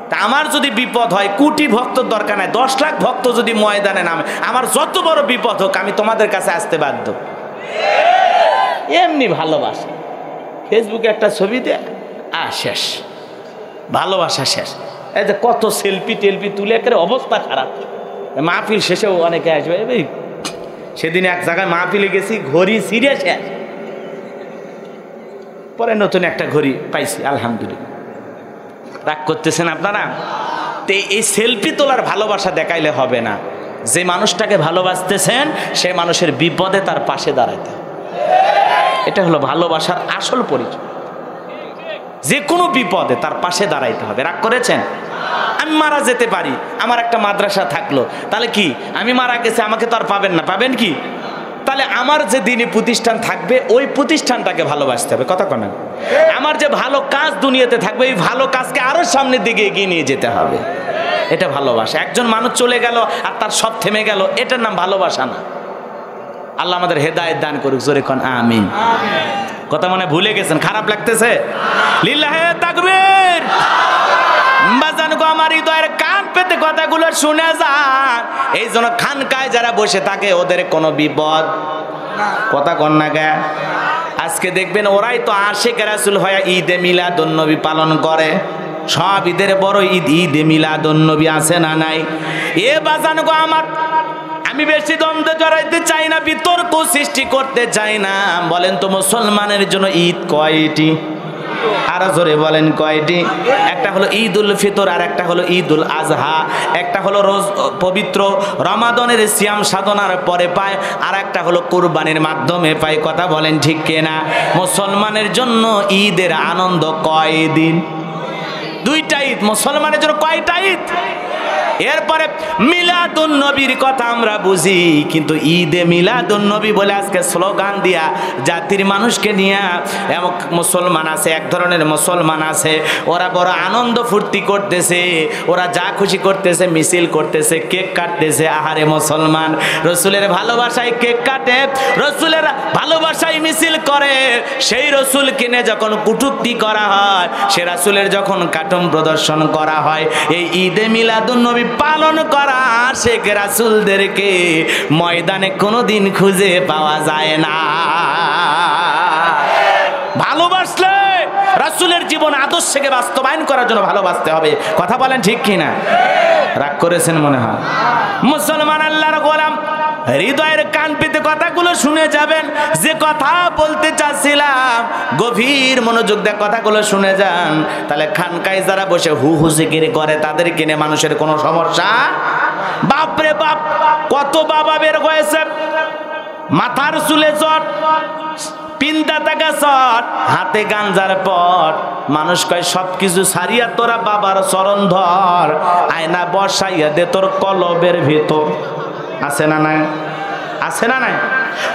তা আমার যদি বিপদ হয়, কোটি ভক্তর দরকার নাই, 10 লাখ ভক্ত যদি ময়দানে নামে, আমার যত বড় বিপদ হোক, আমি তোমাদের কাছে আসতে বাধ্য। এমনি ভালোবাসা, ফেসবুকে একটা ছবি দেয়, শেষ, ভালোবাসা শেষ। এই যে কত সেলফি টেলফি তুলে একেবারে অবস্থা খারাপ। মাহফিল শেষেও অনেকে আসবে। সেদিন এক জায়গায় মাহফিলে গেছি, ঘড়ি ছিঁড়ে শেষ, পরে নতুন একটা ঘড়ি পাইছি, আলহামদুলিল্লাহ। রাগ করতেছেন আপনারা? তো এই সেলফি তোলার ভালোবাসা দেখাইলে হবে না। যে মানুষটাকে ভালোবাসতেছেন সে মানুষের বিপদে তার পাশে দাঁড়াইতে, এটা হলো ভালোবাসার আসল পরিচয়। যে কোনো বিপদে তার পাশে দাঁড়াইতে হবে। রাগ করেছেন? আমি মারা যেতে পারি, আমার একটা মাদ্রাসা থাকলো, তাহলে কি আমি মারা গেছে আমাকে তো আর পাবেন না, পাবেন কি? তাহলে আমার যে দিনী প্রতিষ্ঠান থাকবে ওই প্রতিষ্ঠানটাকে ভালোবাসতে হবে। কথা কন? আমার যে ভালো কাজ দুনিয়াতে থাকবে এই ভালো কাজকে আরো সামনের দিকে এগিয়ে নিয়ে যেতে হবে, এটা ভালোবাসা। একজন মানুষ চলে গেল আর তার সব থেমে গেল, এটার নাম ভালোবাসা না। আল্লাহ আমাদের হেদায়েত দান করুক, জোরে কোন আমিন। কথা মনে ভুলে গেছেন? খারাপ লাগতেছে? লিল্লাহে তাকবীর। বাজান গো, আমার হৃদয়ের কান পেতে কথাগুলো শুনে যান। এই জন্য খানকায় যারা বসে থাকে ওদের কোনো বিপদ, কথা কন না গে। আজকে দেখবেন ওরাই তো আশিক রাসূল হয়ে ঈদে মিলাদুন নবী পালন করে। সব ঈদের বড় ঈদ ঈদে মিলাদুন নবী আছে না নাই? এ বাজান গো আমার, আমি বেশি দ্বন্দ্বে জড়াইতে চাই না, বিতর্ক সৃষ্টি করতে চাই না। বলেন তো মুসলমানের জন্য ঈদ কয়টি? আরো জোরে বলেন কয়টি? একটা হলো ঈদ উল ফিতর, আর একটা হলো ঈদ উল আজহা। একটা হলো রোজ পবিত্র রমাদানের সিয়াম সাধনার পরে পায়, আর একটা হলো কুরবানির মাধ্যমে পায়। কথা বলেন ঠিক কিনা? মুসলমানের জন্য ঈদের আনন্দ কয় দিন? দুইটা ঈদ। মুসলমানের জন্য কয়টা ঈদ? এরপরে মিলাদুন নবীর কথা আমরা বুঝি, কিন্তু ঈদে মিলাদুন নবী বলে আজকে স্লোগান দিয়া জাতির মানুষকে নিয়ে এমন মুসলমান আছে, এক ধরনের মুসলমান আছে, ওরা বড় আনন্দ ফুর্তি করতেছে, ওরা যা খুশি করতেছে, মিছিল করতেছে, কেক কাটতেছে। আহারে মুসলমান, রসুলের ভালোবাসায় কেক কাটে, রসুলের ভালোবাসায় মিছিল করে। সেই রসুল কিনে যখন কটূক্তি করা হয়, সে রাসূলের যখন কাটুন প্রদর্শন করা হয়, এই ঈদে মিলাদুন নবী পালন করা শেখ রাসূলদেরকে ময়দানে কোনোদিন খুঁজে পাওয়া যায় না। ভালোবাসলে রাসূলের জীবন আদর্শকে বাস্তবায়ন করার জন্য ভালোবাসতে হবে। কথা বলেন ঠিক কিনা? রাগ করেছেন মনে হয়? মুসলমান আল্লাহর গোলাম, হৃদয়ের কান পেতে কথাগুলো শুনে যাবেন। যে কথা বলতে চাচ্ছিলাম গভীর মনোযোগ দিয়ে কথাগুলো শুনে যান, তাহলে খানকায় যারা বসে হু হু জিকির করে তাদের কিনে মানুষের কোনো সমস্যা? বাপরে বাপ, কত বাবা বের হয়েছে, মাথার চুলে চট, পিন্তা টাকা চট, হাতে গাঞ্জার পট। মানুষ কয় সবকিছু ছাড়িয়া তোরা বাবার চরণ ধর, আয়না বসাইয়া দে তোর কলবের ভিতর। আছে না নাই? আছে না নাই?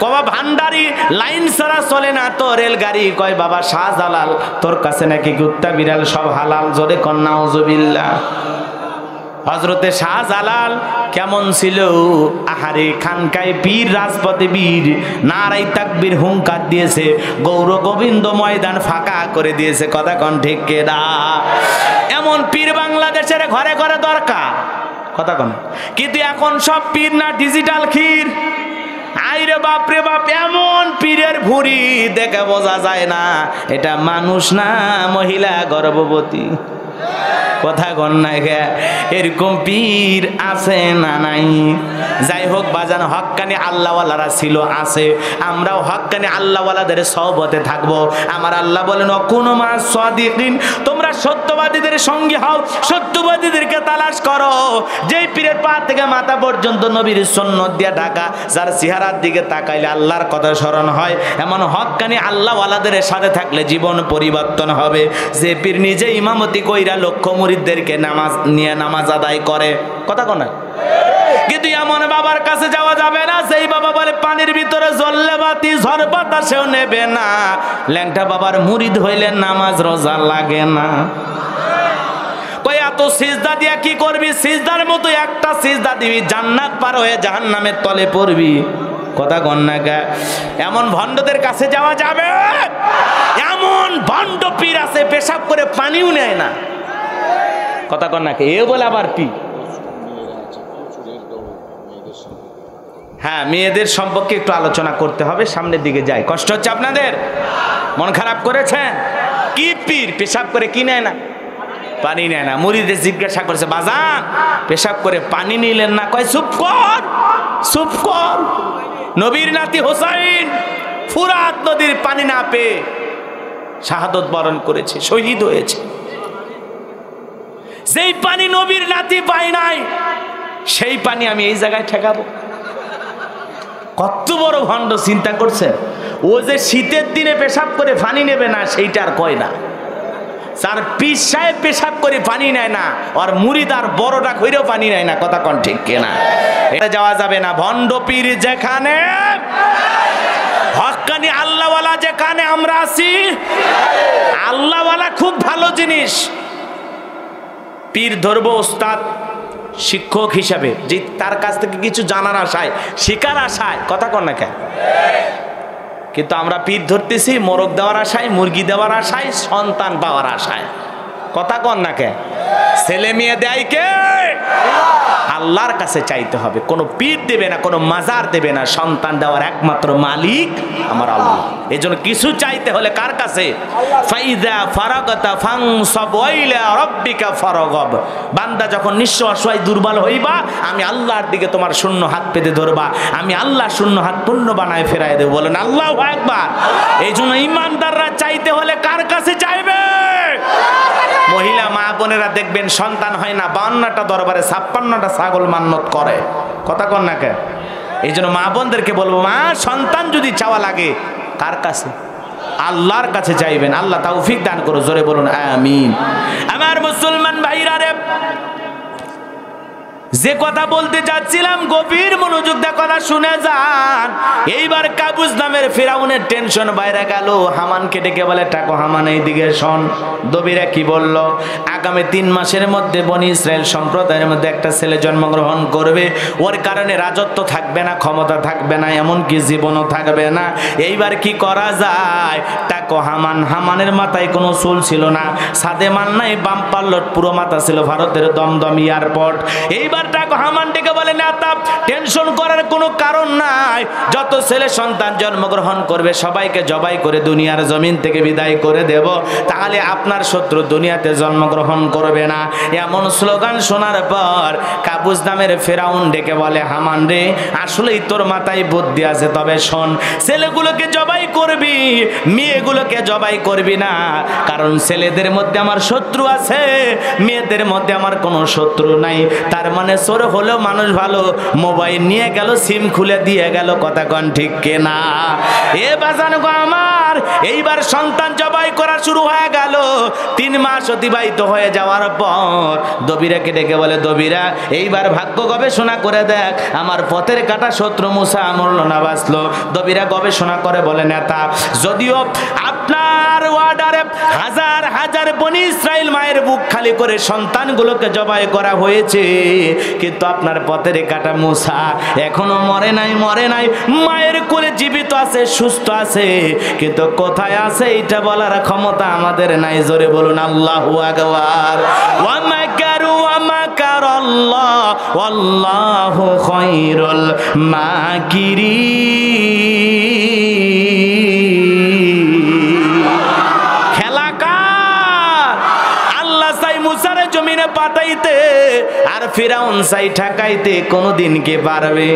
কবা ভান্ডারি লাইন ছাড়া চলে না তো রেলগাড়ি। কয় বাবা শাহজালাল তোর কাছে নাকি কুত্তা বিড়াল সব হালাল। জোরে কন্যা নাউজুবিল্লাহ। হযরতে শাহজালাল কেমন ছিল? আহারে, খানকায় বীর, রাজপথে বীর, নারাই তাকবীর হুঙ্কার দিয়েছে, গৌর গোবিন্দ ময়দান ফাঁকা করে দিয়েছে। কথা কন ঠিক কিনা? এমন পীর বাংলাদেশের ঘরে ঘরে দরকার। কথা কন। কিন্তু এখন সব পীর না ডিজিটাল ক্ষীর। আইরে বাপ রে বাপ, এমন পীরের ভুঁড়ি দেখে বোঝা যায় না এটা মানুষ না মহিলা গর্ভবতী। কথা কন না গে? এরকম পীর আছে না নাই? যাই হোক বাজান, হক্কানি আল্লাহওয়ালারা ছিল, আছে। আমরাও হক্কানি আল্লাহওয়ালাদের সহবতে থাকবো। আমার আল্লাহ বলেন অকুনু মা'আস সাদিকিন, তোমরা সত্যবাদীদের সঙ্গে হও, সত্যবাদীদেরকে তালাশ করো। যেই পীরের পা থেকে মাথা পর্যন্ত নবীর সুন্নাত দিয়ে ঢাকা, যার চেহারার দিকে তাকাইলে আল্লাহর কথা স্মরণ হয়, এমন হক্কানি আল্লাহওয়ালাদের সাথে থাকলে জীবন পরিবর্তন হবে। যে পীর নিজে ইমামতি কইরা লক্ষ মুরিদদেরকে নামাজ নিয়ে নামাজ আদায় করে। কথা কন না? কিন্তু এমন বাবার কাছে যাওয়া যাবে না সেই বাবা বলে পানির ভিতরে জ্বললে বাতি ঝড় বাতাসেও নেবে না। ল্যাংটা বাবার মুরিদ হইলে নামাজ রোজা লাগে না। কই এত সিজদা দিয়া কি করবি? সিজদার মতো একটা সিজদা দিবি, জান্নাত পার হয়ে জাহান্নামের তলে পড়বি। কথা কন না গা? এমন ভণ্ডদের কাছে যাওয়া যাবে? এমন ভণ্ড পীর আছে পেশাব করে পানিও নেয় না। কথা কন না? এ বলে আবার পীর। হ্যাঁ, মেয়েদের সম্পর্কে একটু আলোচনা করতে হবে, সামনের দিকে যাই। কষ্ট হচ্ছে আপনাদের? মন খারাপ করেছেন? কি পীর পেশাব করে কি নেয় না? পানি নেয় না। মুরিদে জিজ্ঞাসা করেছে বাজান পেশাব করে পানি নিলেন না? কয় চুপ কর, চুপ কর। নবীর নাতি হোসাইন ফুরাত নদীর পানি না পেয়ে শাহাদত বরণ করেছে, শহীদ হয়েছে। যেই পানি নবীর নাতি পায় নাই, সেই পানি আমি এই জায়গায় ঠেকাবো? কত বড় ভণ্ড চিন্তা করছে। ও যে শীতের দিনে পেশাব করে পানি নেবে না, সেইটা আর কয় না। স্যার পীর সাহেব পেশাব করে পানি নেয় না, আর মুরিদ আর বড়টা কইরেও পানি নেয় না। কথা কোন ঠিক কিনা? এটা যাওয়া যাবে না। ভণ্ড পীর যেখানে, হক্কানি আল্লাহওয়ালা যেখানে আমরা আছি, আল্লাহওয়ালা খুব ভালো জিনিস। পীর ধরবো ওস্তাদ শিক্ষক হিসাবে, যে তার কাছ থেকে কিছু জানার আশায়, শেখার আশায়। কথা কন না কেন? কিন্তু আমরা পীর ধরতেছি মোরগ দেওয়ার আশায়, মুরগি দেওয়ার আশায়, সন্তান পাওয়ার আশায়। কথা কন না কে? ছেলে মেয়ে দেয় কে? আল্লাহর কাছে চাইতে হবে। কোনো পীর দেবে না, কোনো মাজার দেবে না। সন্তান দেওয়ার একমাত্র মালিক আমার আল্লাহ। এই জন্য কিছু চাইতে হলে কার কাছে? ফাইদা ফারাগতা ফানসাব ইলা রাব্বিকা ফারাগব। বান্দা যখন নিঃস্ব অসহায় দুর্বল হইবা, আমি আল্লাহর দিকে তোমার শূন্য হাত পেতে ধরবা, আমি আল্লাহ শূন্য হাত পূর্ণ বানায় ফেরাই দেব। বলেন আল্লাহু আকবার। এই জন্য ইমানদাররা চাইতে হলে কার কাছে চাইবে? মহিলা মা বোনেরা দেখবেন সন্তান হয় না, 52টা দরবারে 56টা ছাগল মান্নত করে। কথা কন না কে? এই জন্য মা বোনদেরকে বলবো, মা সন্তান যদি চাওয়া লাগে কার কাছে? আল্লাহর কাছে চাইবেন। আল্লাহ তৌফিক দান করো। জোরে বলুন আমিন। আমার মুসলমান ভাইরা রে, যে কথা বলতে যাচ্ছিলাম গভীর মনোযোগ দিয়ে কথা শুনে যান। এইবার কাবুস নামের ফিরাউনের টেনশন বাইরে গেল। হামানকে ডেকে বলে, টাকো হামান এইদিকে শোন। দবিরা কি বলল? আগামী 3 মাসের মধ্যে বনি ইসরায়েল সম্প্রদায়ের মধ্যে একটা ছেলে জন্মগ্রহণ করবে। ওর কারণে রাজত্ব থাকবে না, ক্ষমতা থাকবে না, এমনকি জীবনও থাকবে না। এইবার কি করা যায়? টাকো হামান। হামানের মাথায় কোনো চুল ছিল না, সাদে মান নাই, বাম পাল্লট পুরো মাথা ছিল ভারতের দমদম এয়ারপোর্ট। এইবার হামান ডেকে বলে, না তা টেনশন করার কোনো কারণ নাই। যত ছেলে সন্তান জন্মগ্রহণ করবে সবাইকে জবাই করে দুনিয়ার জমিন থেকে বিদায় করে দেব, তাহলে আপনার শত্রু দুনিয়াতে জন্মগ্রহণ করবে না। এমন স্লোগান শোনার পর কাবুস নামের ফেরাউন ডেকে বলে, হামান রে, আসলেই তোর মাথায় বুদ্ধি আছে, তবে শোন, ছেলেগুলোকে জবাই করবি, মেয়েগুলোকে জবাই করবি না। কারণ ছেলেদের মধ্যে আমার শত্রু আছে, মেয়েদের মধ্যে আমার কোনো শত্রু নাই। তার মানে চোর হলেও মানুষ ভালো, মোবাইল নিয়ে গেল, সিম খুলে দিয়ে গেল। কথা কন ঠিক কিনা? এ বাজান গো আমার, এইবার সন্তান জবাই করা শুরু হয়ে গেল। 3 মাস অতিবাহিত হয়ে যাওয়ার পর দবিরাকে ডেকে বলে, দবিরা, এইবার ভাগ্য গবেষণা করে দেখ, আমার পথের কাটা শত্রু মুসা মরল না বাঁচলো। দবিরা গবেষণা করে বলে, নেতা, যদিও আপনার ওয়ার্ডারে হাজার হাজার বনি ইসরায়েল মায়ের বুক খালি করে সন্তানগুলোকে জবাই করা হয়েছে, কিন্তু আপনার পথের কাটা মুসা এখনো মরে নাই, মরে নাই, মায়ের কোলে জীবিত আছে, সুস্থ আছে, কিন্তু কোথায় আছে এটা বলার ক্ষমতা আমাদের নাই। জোরে বলুন আল্লাহু আকবার। ওয়া মাকারু ওয়া মাকারাল্লাহ ওয়াল্লাহু খায়রুল মাকিরিন। খেলা কার? আল্লাহ চাই মুসারে জমিনে পাঠাইতে, আর ফিরাউন চাই ঠেকাইতে। কোনদিন কি পারবে?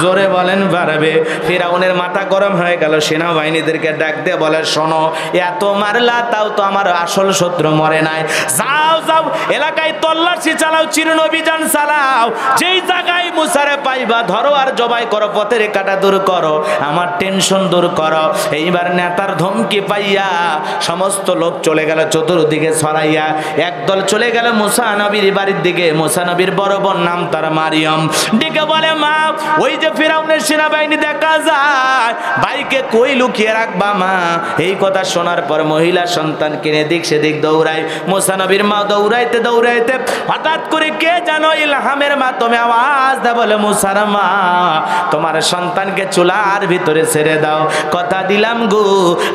জোরে বলেন পারবে? ফিরাউনের মাথা গরম হয়ে গেল। সেনাবাহিনীদেরকে ডাক দিয়ে বলে, শোনো, এত মারলা তাও তো আমার আসল শত্রু মরে নাই। যাও যাও, এলাকায় তল্লাশি চালাও, চিরুন অভিযান চালাও, যেই জায়গায় মুসারে পাইবা ধরো আর জবাই করো, পথের কাটা দূর করো, আমার টেনশন দূর করো। এইবার নেতার ধমকি পাইয়া সমস্ত লোক চলে গেল চতুর্দিকে ছড়াইয়া। একদল চলে গেল মুসা নবীর বাড়ির দিকে। মুসা নবীর বড় বোন নাম তার মারিয়ম, ডেকে বলে, মা, ওই যে ফিরাউনের সেনাবাহিনী দেখা যায়, ভাইকে কই লুকিয়ে রাখবা মা? এই কথা শোনার পর মহিলা সন্তান কিনে দিক সেদিক দৌড়ায়। মুসা নবীর মা দৌড়াইতে দৌড়াইতে হঠাৎ করে কে জানো ইলহামের মাধ্যমে আওয়াজ দেয়, বলে, মুসার মা, তোমার সন্তানকে চুলার ভিতরে ছেড়ে দাও, কথা দিলাম গো,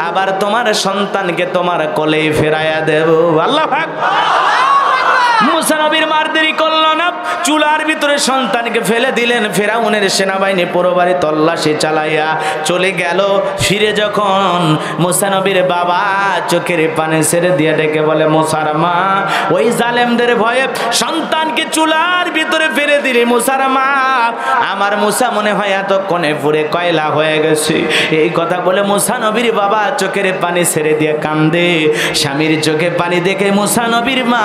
আবার তোমার সন্তানকে তোমার কোলেই ফেরাইয়া দেব। আল্লাহু আকবার। মুসা নবীর মার দেরি করল না, চুলার ভিতরে সন্তানকে ফেলে দিলেন। ফেরাউনের সেনাবাহিনী পুরো বাড়ি তল্লাশি চালাইয়া চলে গেল। ফিরে যখন মুসা নবীর বাবা চোখের পানি ছেড়ে দিয়ে ডেকে বলে, মুসার মা, ওই জালেমদের ভয়ে সন্তানকে চুলার ভিতরে ফেলে দিলে মুসার মা, আমার মুসা মনে হয় এতক্ষণে পুরে কয়লা হয়ে গেছে। এই কথা বলে মুসা নবীর বাবা চোখের পানি ছেড়ে দিয়ে কান্দে। স্বামীর চোখে পানি দেখে মুসা নবীর মা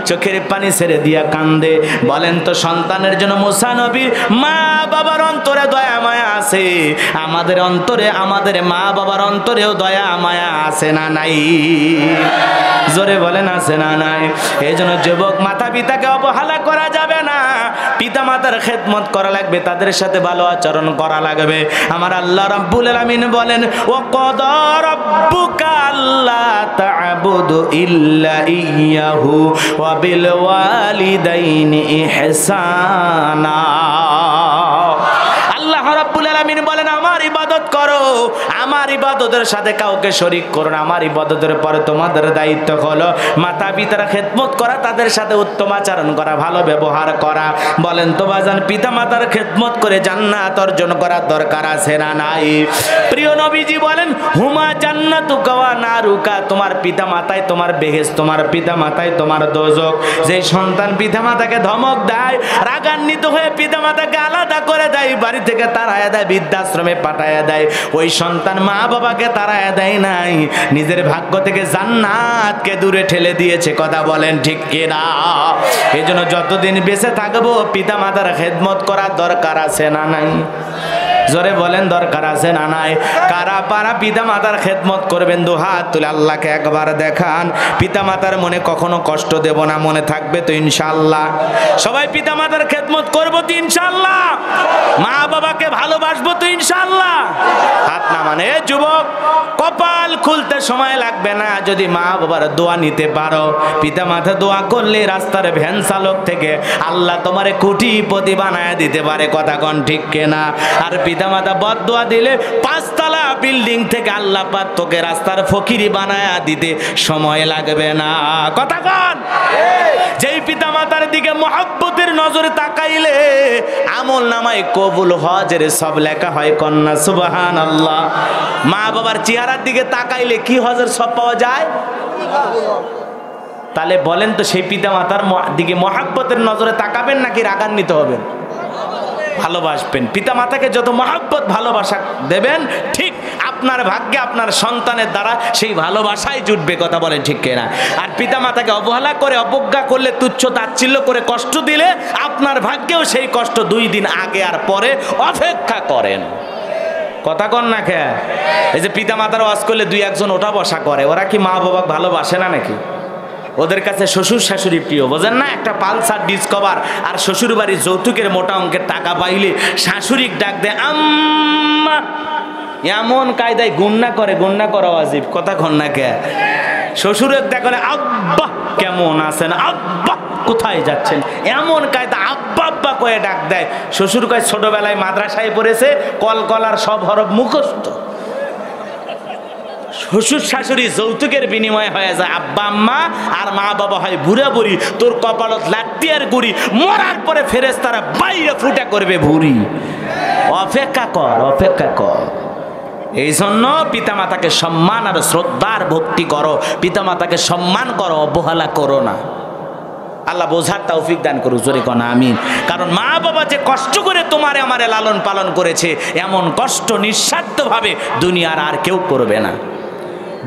চোখের চোখের পানি ছেড়ে দিয়া কান্দে। বলেন তো সন্তানের জন্য মুসা নবীর মা বাবার অন্তরে দয়া মায়া আছে? আমাদের অন্তরে, আমাদের মা বাবার অন্তরেও দয়া মায়া আছে না নাই? জোরে বলেন আছে না নাই? এই জন্য যুবক, মাতা পিতাকে অবহেলা করা যাবে না। পিতা মাতার খেদমত করা লাগবে, তাদের সাথে ভালো আচরণ করা লাগবে। আমার আল্লাহ রাব্বুল আলামিন বলেন, ও কদা রাব্বুকা আল্লা তা'বুদু ইল্লা ইয়্যাহু ওয়া বিল ওয়ালিদাইনি ইহসানা। আল্লাহ রাব্বুল আলামিন বলেন, আমার ইবাদত করো, আমার ইবাদতের সাথে কাউকে শরীক করো না। আমার ইবাদতের পরে তোমাদের দায়িত্ব হলো মাতা পিতার খেদমত করা, তাদের সাথে উত্তম আচরণ করা, ভালো ব্যবহার করা। বলেন তো বাজান, পিতা মাতার খেদমত করে জান্নাত অর্জন করার দরকার আছে না নাই? প্রিয় নবীজি বলেন, হুমা জান্নাতুকা ওয়া নারুকা, তোমার পিতা মাতাই তোমার বেহেশত, তোমার পিতা মাতাই তোমার দোজখ। যে সন্তান পিতা মাতাকে ধমক দেয়, রাগান্বিত হয়ে পিতা মাতাকে আলাদা করে দেয়, বাড়ি থেকে তাড়ায়া দেয়, বৃদ্ধাশ্রমে পাঠায়া দেয়, ওই সন্তান মা বাবাকে তাড়ায়া দেয় নাই, নিজের ভাগ্য থেকে জান্নাতকে দূরে ঠেলে দিয়েছে। কথা বলেন ঠিক কিনা? এই জন্য যতদিন বেঁচে থাকবো পিতা মাতার খেদমত করার দরকার আছে না নাই? জোরে বলেন, দরকার আছে না নাই? কারা পারা পিতা মাতার খেদমত করবেন? দু হাত তুলে আল্লাহকে একবার দেখান। পিতা মাতার মনে কখনো কষ্ট দেব না, মনে থাকবে তো ইনশাআল্লাহ? সবাই পিতা মাতার খেদমত করবো তো ইনশাআল্লাহ? মা বাবাকে ভালোবাসবো তো ইনশাআল্লাহ? হাত না মানে যুবক, কপাল খুলতে সময় লাগবে না যদি মা বাবার দোয়া নিতে পারো। পিতা মাতা দোয়া করলে রাস্তার ভ্যান চালক থেকে আল্লাহ তোমারে কোটিপতি বানায় দিতে পারে। কথা কন ঠিক কিনা? আর পিতা মাতা বদদোয়া দিলে 5 তলা বিল্ডিং থেকে আল্লাহ পাক তোকে রাস্তার ফকিরি বানায় দিতে সময় লাগবে না। কথা কন? যেই পিতা মাতার দিকে মহব্বতের নজরে তাকাইলে আমল নামায় কবুল হজের সব লেখা হয়। কন্যা সুবহানাল্লাহ। মা বাবার চেহারার দিকে তাকাইলে কি হজের সব পাওয়া যায়? তাহলে বলেন তো, সেই পিতা মাতার দিকে মহব্বতের নজরে তাকাবেন নাকি রাগান্বিত হবেন? ভালোবাসবেন। পিতা মাতাকে যত মহব্বত ভালোবাসা দেবেন, ঠিক আপনার ভাগ্যে আপনার সন্তানের দ্বারা সেই ভালোবাসাই জুটবে। কথা বলেন ঠিক কিনা? আর পিতা মাতাকে অবহেলা করে, অবজ্ঞা করলে, তুচ্ছ তাচ্ছিল্য করে কষ্ট দিলে আপনার ভাগ্যেও সেই কষ্ট 2 দিন আগে আর পরে অপেক্ষা করেন। কথা কন না কে? এই যে পিতা মাতার ওয়াজ করলে 2-1 জন ওঠা বসা করে, ওরা কি মা বাবা ভালোবাসে না নাকি? ওদের কাছে শ্বশুর শাশুড়ি প্রিয়, বোঝেন না? একটা পালসার ডিসকভার আর শ্বশুর বাড়ির যৌতুকের মোটা অঙ্কের টাকা পাইলে শাশুড়িক ডাক দেয় আম্মা, এমন কায়দায় গুন্না করে, গুন্না করা ওয়াজিব। কথা কন না কে? শ্বশুরের দেখা করে আব্বা কেমন আছেন, আব্বা কোথায় যাচ্ছেন, এমন কায়দা আব্বা আব্বা কয়ে ডাক দেয়। শ্বশুর কয় ছোটবেলায় মাদ্রাসায় পড়েছে, কলকলার সব হরফ মুখস্থ। শ্বশুর শাশুড়ি যৌতুকের বিনিময়ে হয়ে যায় আব্বা আম্মা, আর মা বাবা হয় বুড়া বুড়ি। তোর কপালত লাঠি আর গুড়ি, মরার পরে ফেরেশতারা বাইরে ফুটা করবে ভুড়ি। অপেক্ষা কর, অপেক্ষা কর। এই জন্য পিতা মাতাকে সম্মান আর শ্রদ্ধার ভক্তি করো, পিতা মাতাকে সম্মান করো, অবহেলা করো না। আল্লাহ বোঝার তৌফিক দান করুক, জোরে কোন আমিন। কারণ মা বাবা যে কষ্ট করে তোমারে আমারে লালন পালন করেছে, এমন কষ্ট নিঃস্বার্থভাবে দুনিয়ার আর কেউ করবে না।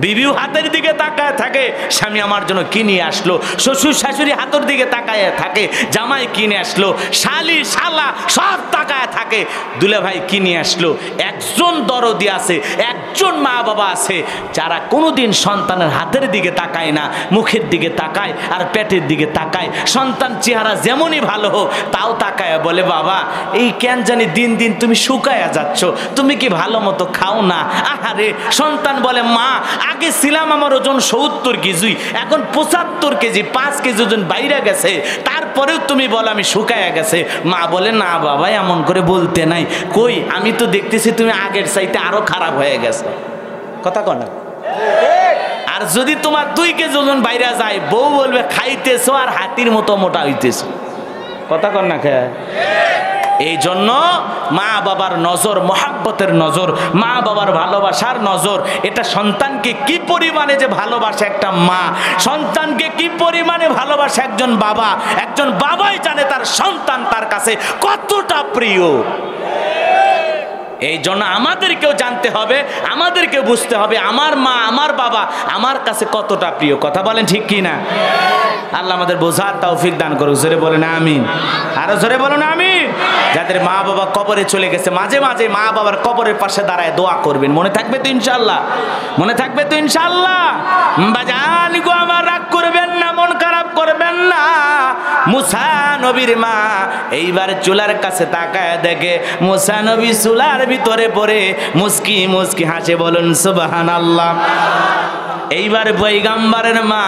বিবিও হাতের দিকে তাকায় থাকে, স্বামী আমার জন্য কি নিয়ে আসলো। শ্বশুর শাশুড়ি হাতের দিকে তাকায় থাকে, জামাই কিনে আসলো। শালি শালা সব তাকায় থাকে, দুলে ভাই কি নিয়ে আসলো। একজন দরদি আছে, একজন মা বাবা আছে যারা কোনোদিন সন্তানের হাতের দিকে তাকায় না, মুখের দিকে তাকায় আর পেটের দিকে তাকায়। সন্তান চেহারা যেমনই ভালো হোক তাও তাকায় বলে, বাবা এই কেন জানি দিন দিন তুমি শুকায়া যাচ্ছ, তুমি কি ভালো মতো খাও না। আহারে সন্তান বলে, মা আগে ছিলাম আমার ওজন 70 কেজি, এখন 75 কেজি, 5 কেজি ওজন বাইরে গেছে, তারপরেও তুমি বলো আমি শুকায়া গেছে। মা বলে, না বাবা এমন করে বলতে নাই, কই আমি তো দেখতেছি তুমি আগের চাইতে আরো খারাপ হয়ে গেছে। কথা কন না? আর যদি তোমার 2 কেজি ওজন বাইরে যায়, বউ বলবে খাইতেছো আর হাতির মতো মোটা হইতেছো। কথা কন না কে? এই জন্য মা বাবার নজর, মহাব্বতের নজর, মা বাবার ভালোবাসার নজর, এটা সন্তানকে কি পরিমাণে যে ভালোবাসে একটা মা, সন্তানকে কি পরিমাণে ভালোবাসে একজন বাবা, একজন বাবাই জানে তার সন্তান তার কাছে কতটা প্রিয়। এই জন্য আমাদেরকেও জানতে হবে, আমাদেরকে বুঝতে হবে আমার মা আমার বাবা আমার কাছে কতটা প্রিয়। কথা বলেন ঠিক কি না? আল্লাহ আমাদের বোঝার তৌফিক দান করুক। জোরে বলেন আমিন, আরো জোরে বলুন আমিন। যাদের মা বাবা কবরে চলে গেছে মাঝে মাঝে মা বাবার কবরের পাশে দাঁড়ায় দোয়া করবেন। মনে থাকবে তো ইনশাআল্লাহ? মনে থাকবে তো ইনশাআল্লাহ? বাজান গো আমার রাগ করবেন না, মন খারাপ করবেন না। মুসা নবীর মা এইবার চুলার কাছে তাকায় দেখে মুসা নবী চুলার ভিতরে পড়ে মুস্কি মুস্কি হাসে। বলুন সুবহানাল্লাহ। এইবার পয়গম্বরের মা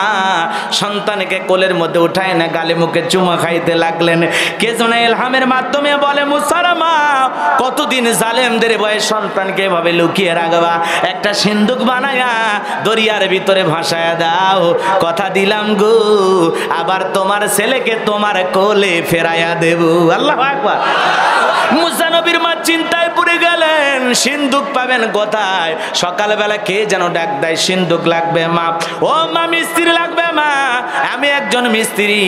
সন্তানকে কোলের মধ্যে উঠায় না গালে মুখে চুমা খাইতে লাগলেন। কে যেন ইলহামের মাধ্যমে বলে মুসার মা কতদিন জালেমদের ভয়ে সন্তানকে এভাবে লুকিয়ে রাখবা, একটা সিন্দুক বানায়া দরিয়ার ভিতরে ভাসায়া দাও। কথা দিলাম গো আবার তোমার ছেলেকে তোমার কোলে ফেরাইয়া দেব। আল্লাহু আকবার। মুসা নবীর মা চিন্তায় পড়ে গেলেন, সিন্দুক পাবেন কোথায়? সকালবেলা কে যেন ডাক দেয়, সিন্দুক লাগবে মা। ও মা মিস্ত্রি লাগবে মা, আমি একজন মিস্ত্রি।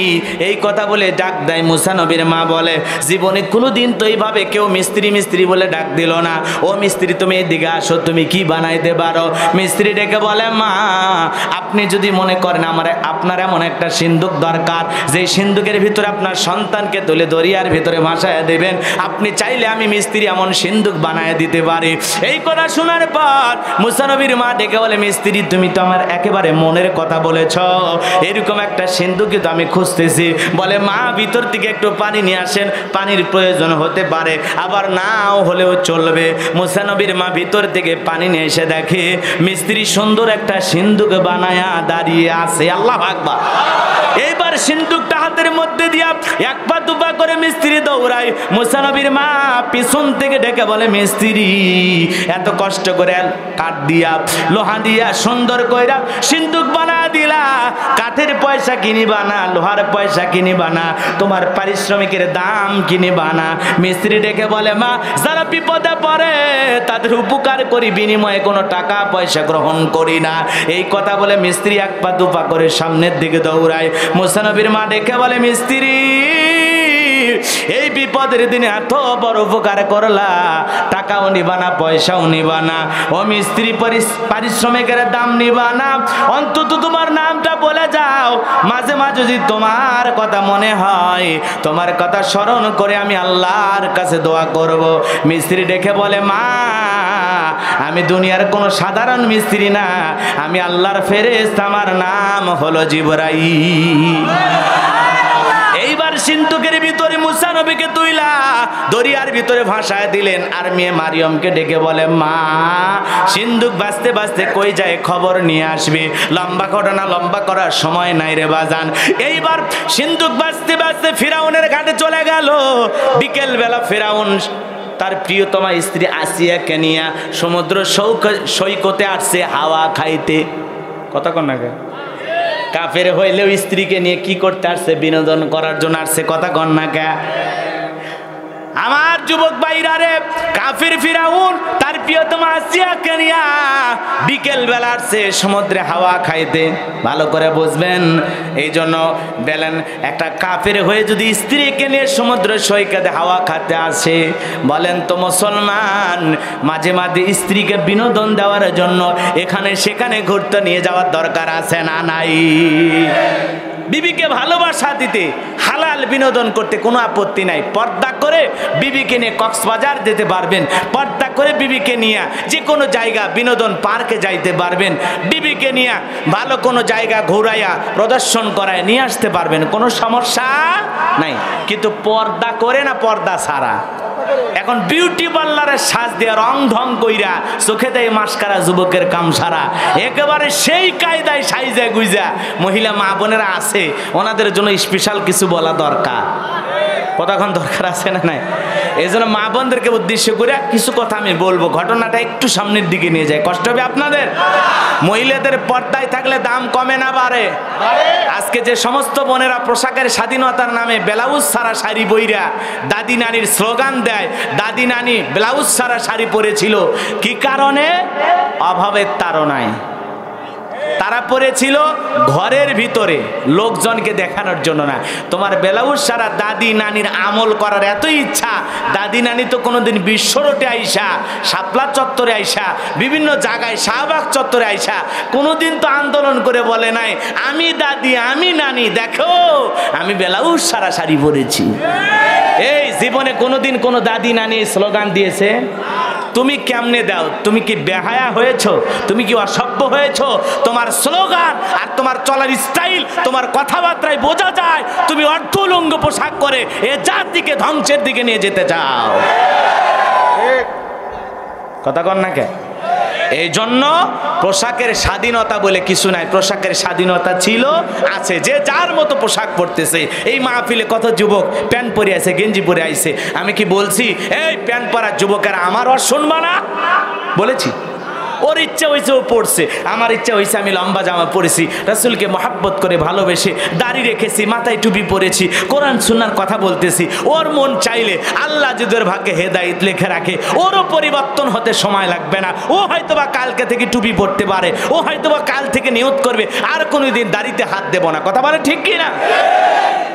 এই কথা বলে ডাক দেয় মুসা নবীর মা। বলে জীবনে কোনোদিন তো এইভাবে কেউ মিস্ত্রি মিস্ত্রি বলে ডাক দিল না। ও মিস্ত্রি তুমি এদিকে আসো, তুমি কি বানাইতে পারো? মিস্ত্রি ডেকে বলে মা আপনি যদি মনে করেন আপনার এমন একটা সিন্দুক দরকার যে সিন্দুকের ভিতরে আপনার সন্তানকে তুলে দরিয়ার ভিতরে ভাসায় দেবেন, আপনি চাইলে আমি মিস্ত্রি এমন সিন্দুক বানায় দিতে পারি। এই কথা শোনার পর মুসা নবীর মা ডেকে বলে মিস্ত্রি তুমি তো আমার একেবারে মনের কথা বলেছ, এরকম একটা সিন্দুকই তো আমি খুঁজতেছি। বলে মা ভিতর থেকে একটু পানি নিয়ে আসেন, পানির প্রয়োজন হতে পারে আবার নাও হলেও চলবে। মুসা নবীর মা ভিতর থেকে পানি নিয়ে এসে দেখে মিস্ত্রি সুন্দর একটা সিন্দুক বানায়া দাঁড়িয়ে আছে। আল্লাহু আকবার। এইবার সিন্দুকটা হাতের মধ্যে দিয়া এক পা দুপা করে মিস্ত্রি দৌড়ায়। মুসা নবীর মা পিছন থেকে ডেকে বলে মিস্ত্রি এত কষ্ট করে কাঠ দিয়া লোহা দিয়া সুন্দর কইরা সিন্দুক বানা দিলা, কাঠের পয়সা কিনিবা না, লোহার পয়সা কিনিবা না, তোমার পারিশ্রমিকের দাম কিনিবা না। মিস্ত্রি ডেকে বলে মা যারা বিপদে পড়ে তাদের উপকার করি, বিনিময়ে কোনো টাকা পয়সা গ্রহণ করি না। এই কথা বলে মিস্ত্রি এক পা দুপা করে সামনের দিকে দৌড়ায়। মুসা নবীর মা ডেকে বলে মিস্ত্রি এই বিপদের দিনে এত বড় উপকার করলা, টাকাও নিবা না পয়সাও নিবা না, ও মিস্ত্রি পারিশ্রমিকের দাম নিবা না, অন্তত তোমার নামটা বলে যাও। মাঝে মাঝে যদি তোমার কথা মনে হয় তোমার কথা স্মরণ করে আমি আল্লাহর কাছে দোয়া করব। মিস্ত্রি ডেকে বলে মা আমি দুনিয়ার কোনো সাধারণ মিস্ত্রি না, আমি আল্লাহর ফেরেশতা, আমার নাম হলো জিবরাইল। এইবার সিন্দুকের ভিতরে মুসা নবীকে তুইলা দরিয়ার ভিতরে ভাসায় দিলেন। আর মেয়ে মারিয়মকে ডেকে বলে মা সিন্দুক বাজতে বাজতে কই যায় খবর নিয়ে আসবি। লম্বা ঘটনা লম্বা করার সময় নাই রে বাজান। এইবার সিন্দুক বাজতে বাজতে ফিরাউনের ঘাটে চলে গেল। বিকেল বেলা ফিরাউন তার প্রিয়তমা স্ত্রী আসিয়াকে নিয়ে সমুদ্র সৈকতে আসছে হাওয়া খাইতে। কথা কন না কাফের হইলেও স্ত্রীকে নিয়ে কি করতে আসছে? বিনোদন করার জন্য আসছে। কথা কন না কে? আমার যুবক ভাইরা রে, কাফের ফিরাউন তার প্রিয়তমা আসিয়াকে নিয়ে বিকেল বেলা আসছে সমুদ্রে হাওয়া খাইতে। ভালো করে বুঝবেন। এই জন্য বলেন একটা কাফের হয়ে যদি স্ত্রীকে নিয়ে সমুদ্র সৈকতে হাওয়া খাতে আসে, বলেন তো মুসলমান মাঝে মাঝে স্ত্রীকে বিনোদন দেওয়ার জন্য এখানে সেখানে ঘুরতে নিয়ে যাওয়ার দরকার আছে না নাই? বিবিকে ভালোবাসা দিতে হালাল বিনোদন করতে কোনো আপত্তি নাই। পর্দা করে বিবিকে নিয়ে কক্সবাজার যেতে পারবেন, পর্দা করে বিবিকে নিয়ে যে কোনো জায়গা বিনোদন পার্কে যাইতে পারবেন, বিবিকে নিয়ে ভালো কোনো জায়গা ঘুরাইয়া প্রদর্শন করায় নিয়ে আসতে পারবেন, কোনো সমস্যা নাই। কিন্তু পর্দা করে না পর্দা ছাড়া। এখন বিউটি পার্লারের সাজ দেওয়া রং ঢং কইরা চোখে দেয় মাস্কারা যুবকের কাম সারা, একেবারে সেই কায়দায় সাইজা গুইজা মহিলা মা বোনেরা আছে, ওনাদের জন্য স্পেশাল কিছু বলা দরকার। কতক্ষণ দরকার আছে না নাই? এই জন্য মা বোনদেরকে উদ্দেশ্য করে কিছু কথা আমি বলবো, ঘটনাটা একটু সামনের দিকে নিয়ে যায়। কষ্ট হবে আপনাদের? মহিলাদের পর্দায় থাকলে দাম কমে না বাড়ে? আজকে যে সমস্ত বোনেরা পোশাকের স্বাধীনতার নামে ব্লাউজ ছাড়া শাড়ি পইরা দাদি নানির স্লোগান দেয়, দাদি নানি ব্লাউজ ছাড়া শাড়ি পরেছিল কি কারণে? অভাবের তাড়নায়। তারা পরেছিল ঘরের ভিতরে, লোকজনকে দেখানোর জন্য না। তোমার ব্লাউজ সারা দাদি নানির আমল করার এত ইচ্ছা, দাদি নানি তো কোনোদিন বিশ্ব রোডে আইসা, শাপলা চত্বরে আইসা, বিভিন্ন জায়গায় শাহবাগ চত্বরে আইসা কোনোদিন তো আন্দোলন করে বলে নাই আমি দাদি আমি নানি দেখো আমি ব্লাউজ সারা শাড়ি পরেছি। এই জীবনে কোনোদিন কোনো দাদি নানি স্লোগান দিয়েছে? তুমি কেমনে দাও? তুমি কি বেহায়া হয়েছো? তুমি কি অসভ্য হয়েছো? তোমার স্লোগান আর তোমার চলার স্টাইল, তোমার কথাবার্তায় বোঝা যায় তুমি অর্ধলঙ্গ পোশাক করে এ জাতিকে ধ্বংসের দিকে নিয়ে যেতে চাও। কথা কন না কে? এই জন্য পোশাকের স্বাধীনতা বলে কিছু নাই। পোশাকের স্বাধীনতা ছিল, আছে, যে যার মতো পোশাক পরতেছে। এই মাহফিলে কত যুবক প্যান্ট পরে আছে, গেঞ্জি পরে আইছে। আমি কি বলছি এই প্যান্ট পরা যুবকেরা আমার আর শুনবা না? বলেছি? ওর ইচ্ছা হয়েছে ও পড়ছে, আমার ইচ্ছা হয়েছে আমি লম্বা জামা পরেছি, রাসূলকে মহাব্বত করে ভালোবেসে দাড়ি রেখেছি, মাথায় টুপি পরেছি, কোরআন সুন্নাহর কথা বলতেছি। ওর মন চাইলে আল্লাহ যদি ওর ভাগ্যে হেদায়েত লিখে রাখে ওরও পরিবর্তন হতে সময় লাগবে না। ও হয়তোবা কালকে থেকে টুপি পরতে পারে, ও হয়তোবা কাল থেকে নিয়ত করবে আর কোনোদিন দাড়িতে হাত দেব না। কথা বলে ঠিক কি না?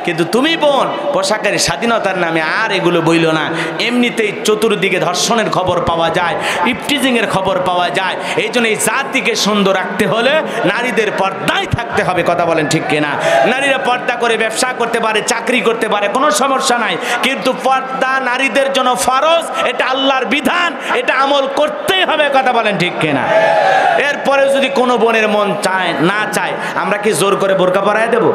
কিন্তু তুমি বোন পোশাকের স্বাধীনতার নামে আর এগুলো বইল না। এমনিতেই চতুর্দিকে ধর্ষণের খবর পাওয়া যায়, ইফটিজিংয়ের খবর পাওয়া যায়। এই জন্য এই জাতিকে সুন্দর রাখতে হলে নারীদের পর্দায় থাকতে হবে। কথা বলেন ঠিক কিনা? নারীরা পর্দা করে ব্যবসা করতে পারে, চাকরি করতে পারে, কোনো সমস্যা নাই, কিন্তু পর্দা নারীদের জন্য ফরজ, এটা আল্লাহর বিধান, এটা আমল করতেই হবে। কথা বলেন ঠিক কিনা? এরপরে যদি কোনো বোনের মন চায় না চায়, আমরা কি জোর করে বোরকা পরায় দেব?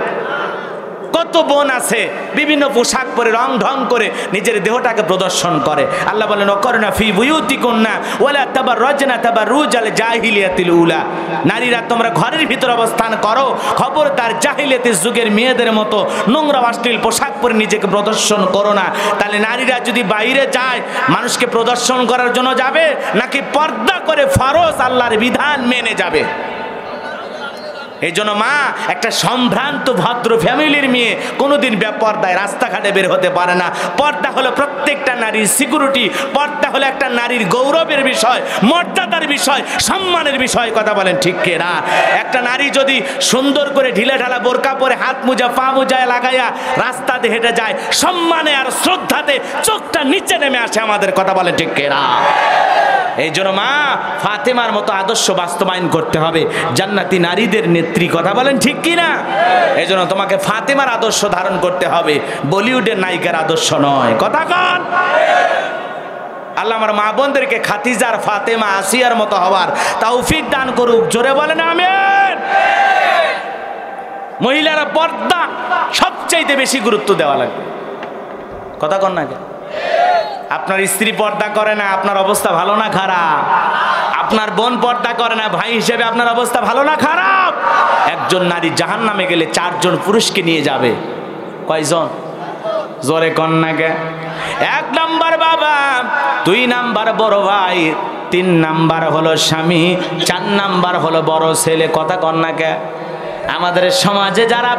কত বোন আছে বিভিন্ন পোশাক পরে রং ঢং করে নিজের দেহটাকে প্রদর্শন করে। আল্লাহ বলেন ওয়াকরনা ফি বুয়ুতিকুন্না ওয়ালা তাবাররাজনা তাবাররুজাল জাহিলিয়াতিল উলা। নারীরা তোমরা ঘরের ভিতর অবস্থান করো, খবরদার জাহিলিয়াতের যুগের মেয়েদের মতো নোংরা অশ্লীল পোশাক পরে নিজেকে প্রদর্শন করো না। তাহলে নারীরা যদি বাইরে যায় মানুষকে প্রদর্শন করার জন্য যাবে, নাকি পর্দা করে ফরজ আল্লাহর বিধান মেনে যাবে? এই জন্য মা একটা সম্ভ্রান্ত ভদ্র ফ্যামিলির মেয়ে কোনোদিন বেপর্দায় রাস্তাঘাটে বের হতে পারে না। পর্দা হলো প্রত্যেকটা নারীর সিকিউরিটি, পর্দা হলো একটা নারীর গৌরবের বিষয়, মর্যাদার বিষয়, সম্মানের বিষয়। কথা বলেন ঠিক কি না? একটা নারী যদি সুন্দর করে ঢিলে ঢালা বোরকা পরে হাত মোজা পা মোজায় লাগাইয়া রাস্তাতে হেঁটে যায়, সম্মানে আর শ্রদ্ধাতে চোখটা নিচে নেমে আসে আমাদের। কথা বলেন ঠিক কি না? এই জন্য মা ফাতেমার মতো আদর্শ বাস্তবায়ন করতে হবে, জান্নাতি নারীদের নেত্রী। কথা বলেন ঠিক কি না? এই জন্য তোমাকে ফাতেমার আদর্শ ধারণ করতে হবে, বলিউডের নায়িকার আদর্শ নয়। কথা কন? আল্লাহ আমার মা বোনদেরকে খাদিজার, ফাতেমা, আসিয়ার মতো হওয়ার তৌফিক দান করুক। জোরে বলেন আমিন। মহিলারা পর্দা সবচাইতে বেশি গুরুত্ব দেওয়া লাগবে। কথা কন না? আপনার স্ত্রী পর্দা করে না, আপনার অবস্থা ভালো না খারাপ? আপনার বোন পর্দা করে না, ভাই হিসেবে আপনার অবস্থা ভালো না খারাপ? একজন নারী জাহান্নামে গেলে 4 জন পুরুষকে নিয়ে যাবে। কয়জন? জোরে কন না কে? 1 নাম্বার বাবা, 2 নাম্বার বড় ভাই, 3 নাম্বার হলো স্বামী, 4 নাম্বার হলো বড় ছেলে। কথা কন না কে? আমাদের সমাজে যারা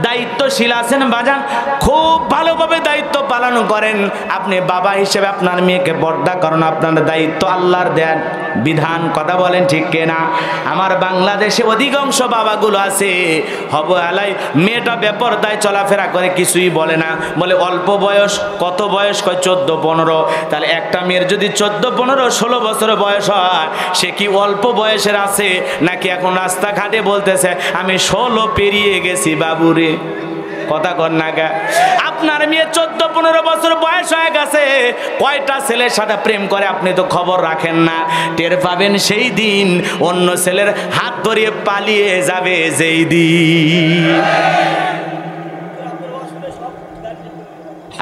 দায়িত্বশীল আছেন বাজান, খুব ভালোভাবে দায়িত্ব পালন করেন। আপনি বাবা হিসেবে আপনার মেয়েকে পর্দা করেন, আপনার দায়িত্ব, আল্লাহর দেন বিধান। কথা বলেন ঠিক কিনা? আমার বাংলাদেশে অধিকাংশ বাবাগুলো আছে হব আলাই মেয়েটা বেপরদায় চলাফেরা করে, কিছুই বলে না, বলে অল্প বয়স। কত বয়স? কয় 14-15। তাহলে একটা মেয়ের যদি 14-15-16 বছর বয়স হয়, সে কি অল্প বয়সের আছে নাকি এখন রাস্তাঘাটে বলতেছে আমি 16 পেরিয়ে গেছি বাবুরে? কথা কর না গা? আপনার মেয়ে 14-15 বছর বয়স হয়ে গেছে, কয়টা ছেলের সাথে প্রেম করে আপনি তো খবর রাখেন না। টের পাবেন সেই দিন অন্য ছেলের হাত ধরিয়ে পালিয়ে যাবে যেই দিন।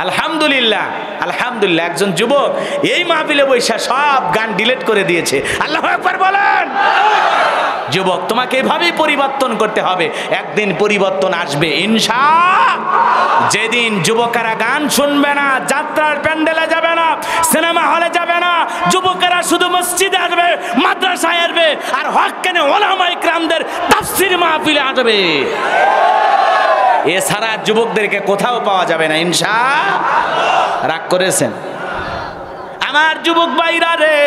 আলহামদুলিল্লাহ, আলহামদুলিল্লাহ, একজন যুবক এই মাহফিলে বৈশা সব গান ডিলিট করে দিয়েছে। আল্লাহু আকবার বলেন। যুবক, তোমাকে এভাবেই পরিবর্তন করতে হবে, একদিন পরিবর্তন আসবে ইনশাআল্লাহ। যেদিন যুবকেরা গান শুনবে না, যাত্রার প্যান্ডেলে যাবে না, সিনেমা হলে যাবে না, যুবকেরা শুধু মসজিদে আসবে, মাদ্রাসায় আসবে, আর হক্কানি উলামা ইকরামদের তাফসীর মাহফিলে আসবে। এছাড়া যুবকদেরকে কোথাও পাওয়া যাবে না ইনশাআল্লাহ। রাগ করেছেন? আমার যুবক ভাইরা রে,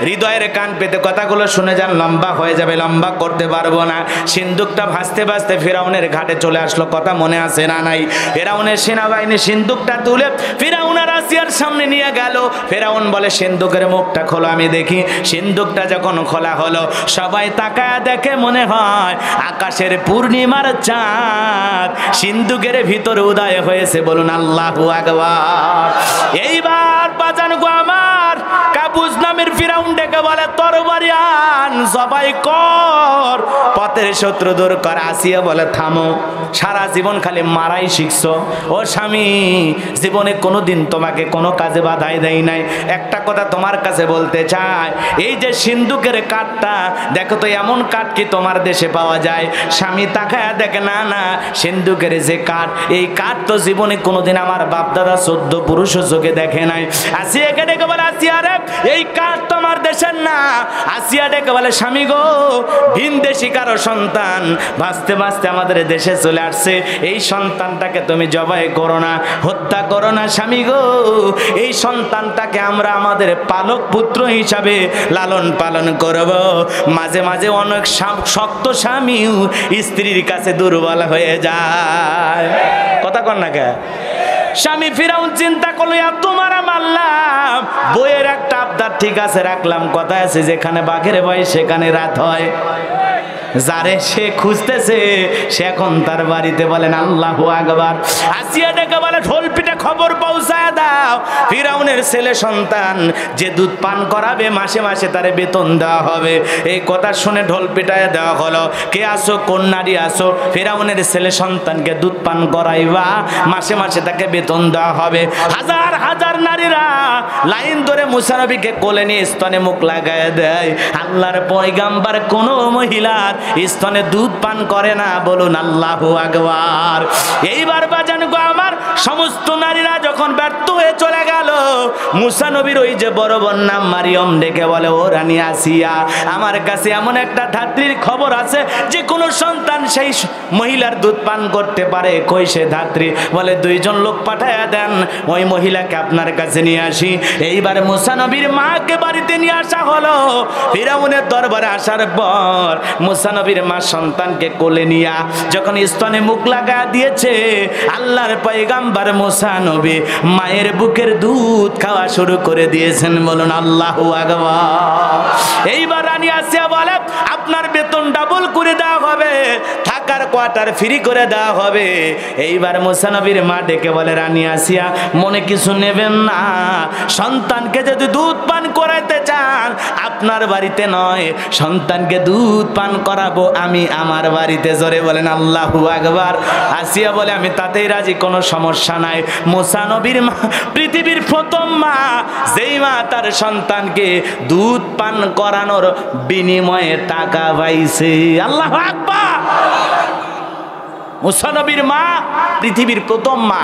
হৃদয়ের কান পেতে কথাগুলো শুনে যান, লম্বা হয়ে যাবে, লম্বা করতে পারবো না। সিন্দুকটা ভাসতে ভাসতে ফিরাউনের ঘাটে চলে আসলো, কথা মনে আছে না নাই? ফিরাউনের সেনাবাহিনী সিন্দুকটা তুলে ফিরাউন আর আসিয়ার সামনে নিয়ে গেল। ফিরাউন বলে সিন্দুকের মুখটা খোলো আমি দেখি। সিন্দুকটা যখন খোলা হলো, সবাই তাকায় দেখে মনে হয় আকাশের পূর্ণিমার চাঁদ সিন্দুকের ভিতরে উদয় হয়েছে। বলুন আল্লাহু আকবার। এইবার বাজান গো আমার, কাবুজ নামের ফিরাউন ডেকে বলে তরবারি আন, জবাই কর, পথের শত্রু দূর কর। আসিয়া বলে থামো, সারা জীবন খালি মারাই শিখছো। ও স্বামী, জীবনে কোনোদিন তোমাকে কোনো কাজে বাধাই দেয় নাই। একটা কথা তোমার কাছে বলতে চাই, এই যে সিন্দুকের কাঠটা দেখো তো, এমন কাঠ কি তোমার দেশে পাওয়া যায়? স্বামী তাকায়া দেখে না না, সিন্দুকের যে কাঠ, এই কাঠ তো জীবনে কোনোদিন আমার বাপদাদা 14 পুরুষ চোখে দেখে নাই। আসিয়াকে ডেকে বলে আসিয়া রে, এই কাঠ তো আমার দেশের না। আসিয়া ডেকে বলে স্বামী গো, ভিন দেশি কারো সন্তান ভাসতে ভাসতে আমাদের দেশে চলে আসছে, এই সন্তানটাকে তুমি জবাই করো না, হত্যা করো না স্বামী গো। এই সন্তানটাকে আমরা আমাদের পালক পুত্র হিসাবে লালন পালন করব। মাঝে মাঝে অনেক শক্ত স্বামীও স্ত্রীর কাছে দুর্বল হয়ে যায়। কথা কন না কে? স্বামী ফিরাউন চিন্তা করলো, তোমার মারলাম, বইয়ের একটা আবদার ঠিক আছে রাখলাম, কথা আছে যেখানে বাঘের ভয় সেখানে রাত হয়। যারে সে খুঁজতেছে সে এখন তার বাড়িতে। বলেন আল্লাহু আকবার। আসিয়া ডেকে বলে ঢোল পিটে খবর পৌঁছায় দাও, ফিরাউনের ছেলে সন্তান যে দুধ পান করাবে মাসে মাসে তারে বেতন দেওয়া হবে। এই কথা শুনে ঢোল পিটায় দেওয়া হলো। কে আসো, কোন নারী আসো, ফিরাউনের ছেলে সন্তানকে দুধ পান করাইবা, মাসে মাসে তাকে বেতন দেওয়া হবে। হাজার হাজার নারীরা লাইন ধরে মুসা নবীকে কোলে নিয়ে স্তনে মুখ লাগায় দেয়। আল্লাহর পয়গাম্বার কোন মহিলার স্তনে দুধ পান করে না। বলুন আল্লাহু আকবার। এইবার বাজান গো আমার, সমস্ত নারীরা যখন ব্যর্থ হয়ে চলে গেল, মুসা নবীর ওই যে বড় বোন নাম মারিয়ম ডেকে বলে, ও রানী আসিয়া, আমার কাছে এমন একটা ধাত্রীর খবর আছে যে কোন সন্তান সেই মহিলার দুধ পান করতে পারে। কই সে ধাত্রী? বলে 2 জন লোক পাঠায়া দেন, ওই মহিলাকে আপনার কাছে নিয়ে আসি। এইবার মুসা নবীর মাকে বাড়িতে নিয়ে আসা হলো। ফিরাউনের দরবারে আসার পর মুসা নবীর মা সন্তানকে কোলে নিয়া যখন স্তনে মুখ লাগা দিয়েছে, আল্লাহর পয়গাম্বার মুসা নবী মায়ের বুকের দুধ খাওয়া শুরু করে দিয়েছেন। বলুন আল্লাহু আকবার। এইবার রানী আসিয়া বলে, আপনার বেতন ডাবল করে দেওয়া হবে, থাকার কোয়ার্টার ফ্রি করে দেওয়া হবে। এইবার মুসা নবীর মা ডেকে বলে, রানী আসিয়া মনে কিছু নেবেন না, সন্তানকে যদি দুধ পান করাইতে চান আপনার বাড়িতে নয়, সন্তানকে দুধ পান করাবো আমি আমার বাড়িতে। জোরে বলেন আল্লাহু আকবার। আসিয়া বলে, আমি তাতেই রাজি, কোনো সমস্যা নাই। মুসা নবীর মা পৃথিবীর প্রথম মা, যেই মা তার সন্তানকে দুধ পান করানোর বিনিময়ে টাকা পাইছে। আল্লাহু আকবার। মুসা নবীর মা পৃথিবীর প্রথম মা,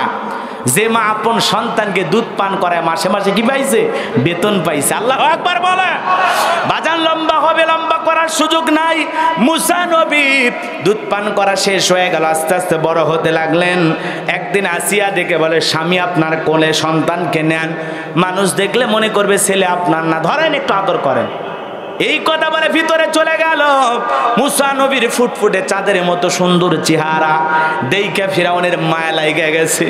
যে মা আপন সন্তানকে দুধ পান করায়, মাসে মাসে কি পাইছে? বেতন পাইছে। আল্লাহু আকবার বলে। বাজান লম্বা হবে, লম্বা করার সুযোগ নাই। মুসা নবী দুধ পান করা শেষ হয়ে গেল, আস্তে আস্তে বড় হতে লাগলেন। একদিন আসিয়া ডেকে বলে, স্বামী আপনার কোলে সন্তানকে নেন, মানুষ দেখলে মনে করবে ছেলে আপনার না, ধরেন একটু আদর করেন। এই কথা বলে ভিতরে চলে গেল। মুসা নবীর ফুটফুটে চাঁদের মতো সুন্দর চেহারা দেখে ফিরাউনের মায়া লাগে গেছে।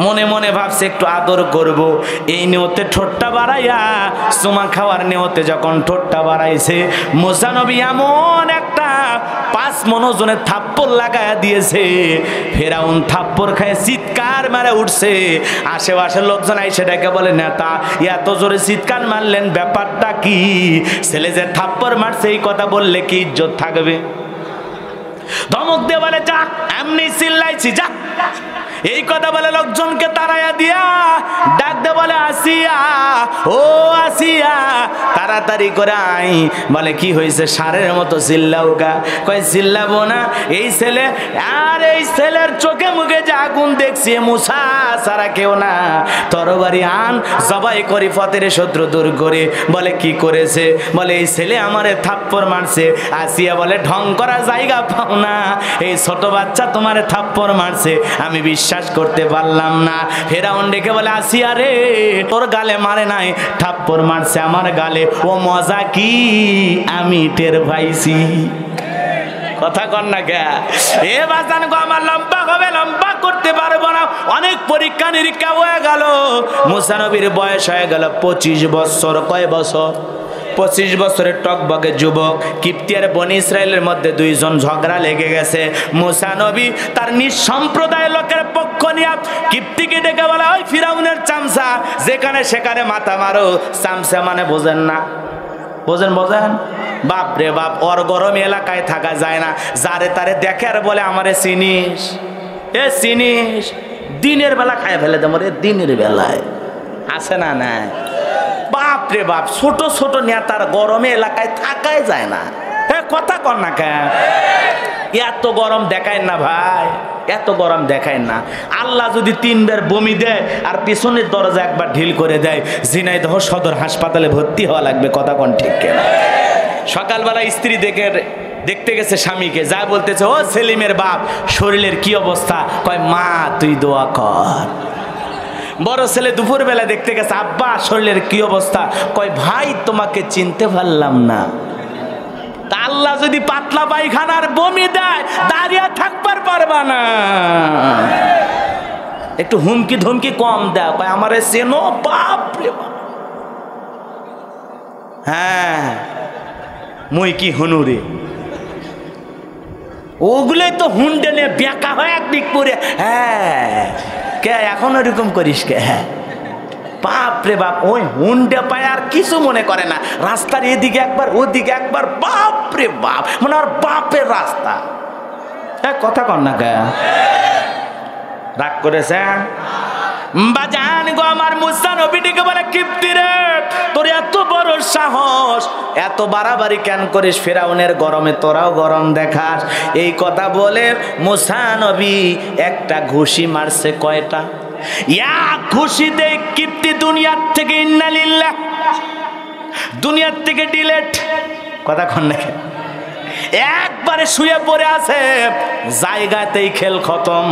মনে মনে ভাবছে একটু আদর করব। এই নিয়তে ঠোঁটটা বাড়াইয়া চুমা খাওয়ার নিয়তে যখন ঠোঁটটা বাড়াইছে, মুসা নবী এমন একটা 5 মনোজনের থাপ্পড় লাগায়া দিয়েছে। ফিরাউন থাপ্পড় খায় চিৎকার মারে উঠছে। আশেপাশের লোকজন আইসে ডেকে বলে, নেতা এত জোরে চিৎকার মারলেন, ব্যাপারটা কি? ছেলে যে থাপ্পড় মারছে এই কথা বললে কি ইজ্জত থাকবে? ধমক দিয়ে বলে, যা, এমনি চিল্লাইছি, যা। এই কথা বলে লোকজনকে তাড়াইয়া দিয়া ডাক দে বলে, আসিয়া, ও আসিয়া। তারা তাড়াতাড়ি করে আই। বলে কি হয়েছে? ষাঁড়ের মতো চিল্লাও গা। কয় চিল্লাবো না, এই ছেলে আর এই ছেলের চোখে মুখে যে আগুন দেখছি, মুসা ছাড়া কেউ না। তরবারি আন, জবাই করি, পথের শত্রু দূর করে। বলে কি করেছে? বলে এই ছেলে আমারে থাপ্পড় মারছে। আসিয়া বলে ঢং করা জায়গা পাও না, এই ছোট বাচ্চা তোমারে থাপ্পড় মারছে। আমি বিশ্বাস করতে পারলাম না। ফেরাউন ডেকে বলে আসিয়া রে, তোর গালে মারে নাই, থাপ্পড় মারছে আমার গালে। ও মজা কি আমি টের পাইছি। কথা কন না কে? এ বাজান গো, আমার লম্বা হবে, লম্বা করতে পারবো না। অনেক পরীক্ষা নিরীক্ষা হয়ে গেল। মুসা নবীর বয়স হয়ে গেল 25 বছর। কয় বছর? 25 বছরের টকবকে যুবক। কিপ্তি আর বনি ইসরায়েলের মধ্যে দুইজন ঝগড়া লেগে গেছে। মুসা নবী তার নিজ সম্প্রদায়ের লোকের পক্ষ নিয়ে কিপ্তিকে ডেকে বলে, ওই ফিরাউনের চামচা, যেখানে সেখানে মাথা মারো। চামচা মানে বোঝেন না? বোঝেন? বোঝেন? বাপ রে বাপ, ওর গরম এলাকায় থাকা যায় না। যারে তারে দেখে আর বলে আমারে চিনিস? এ চিনিস? দিনের বেলা খায় ফেলে দেবো রে, দিনের বেলায়। আছে না? নাই। বাপ রে বাপ, ছোট ছোট নেতার গরমে এলাকায় থাকাই যায় না। হ্যাঁ, কথা কর না কেন? এত গরম দেখায় না ভাই, এত গরম দেখায় না। আল্লাহ যদি 3 বার বমি দেয় আর পিছনের দরজা একবার ঢিল করে দেয়, ঝিনাইদহ সদর হাসপাতালে ভর্তি হওয়া লাগবে। কথা কন ঠিক কেনা? সকালবেলা স্ত্রী দেখতে গেছে স্বামীকে, যা বলতেছে, ও সেলিমের বাপ, শরীরের কি অবস্থা? কয় মা তুই দোয়া কর। বড় ছেলে দুপুরবেলা দেখতে গেছে, আব্বা শরীরের কি অবস্থা? কয় ভাই তোমাকে চিনতে পারলাম না। তা আল্লাহ যদি পাতলা পায়খানার বমি দেয়, দাঁড়িয়ে থাকবার পারবা না। একটু হুমকি ধমকি কম দেয়, কয় আমারে চেনো? বাপ রে বাপ। হ্যাঁ, মই কি হনুরে, ওগুলোই তো হুন্ডে নিয়ে বেঁকা হয় একদিক করে। হ্যাঁ, কে এখন ওরকম করিস কে? হ্যাঁ, বাপ রে বাপ, ওই হুন্ডে পায় আর কিছু মনে করে না। রাস্তার এদিকে একবার, ওদিকে একবার, বাপ রে বাপ, মানে আর বাপের রাস্তা। হ্যাঁ, কথা কর না কে? রাগ করেছে বাজান গো আমার। মুসা নবীকে বলে, কিপ্তি রে, তোর এত বড় সাহস, এত বাড়াবাড়ি কেন করিস? ফিরাউনের গরমে তোরাও গরম দেখাস। এই কথা বলে মুসা নবী একটা ঘুষি মারছে। কয়টা? এক ঘুষিতে কিপ্তি দুনিয়ার থেকে ইন্নালিল্লাহ, দুনিয়ার থেকে ডিলেট। কথা কন না? একবারে শুয়ে পড়ে আছে, জায়গাতেই খেল খতম।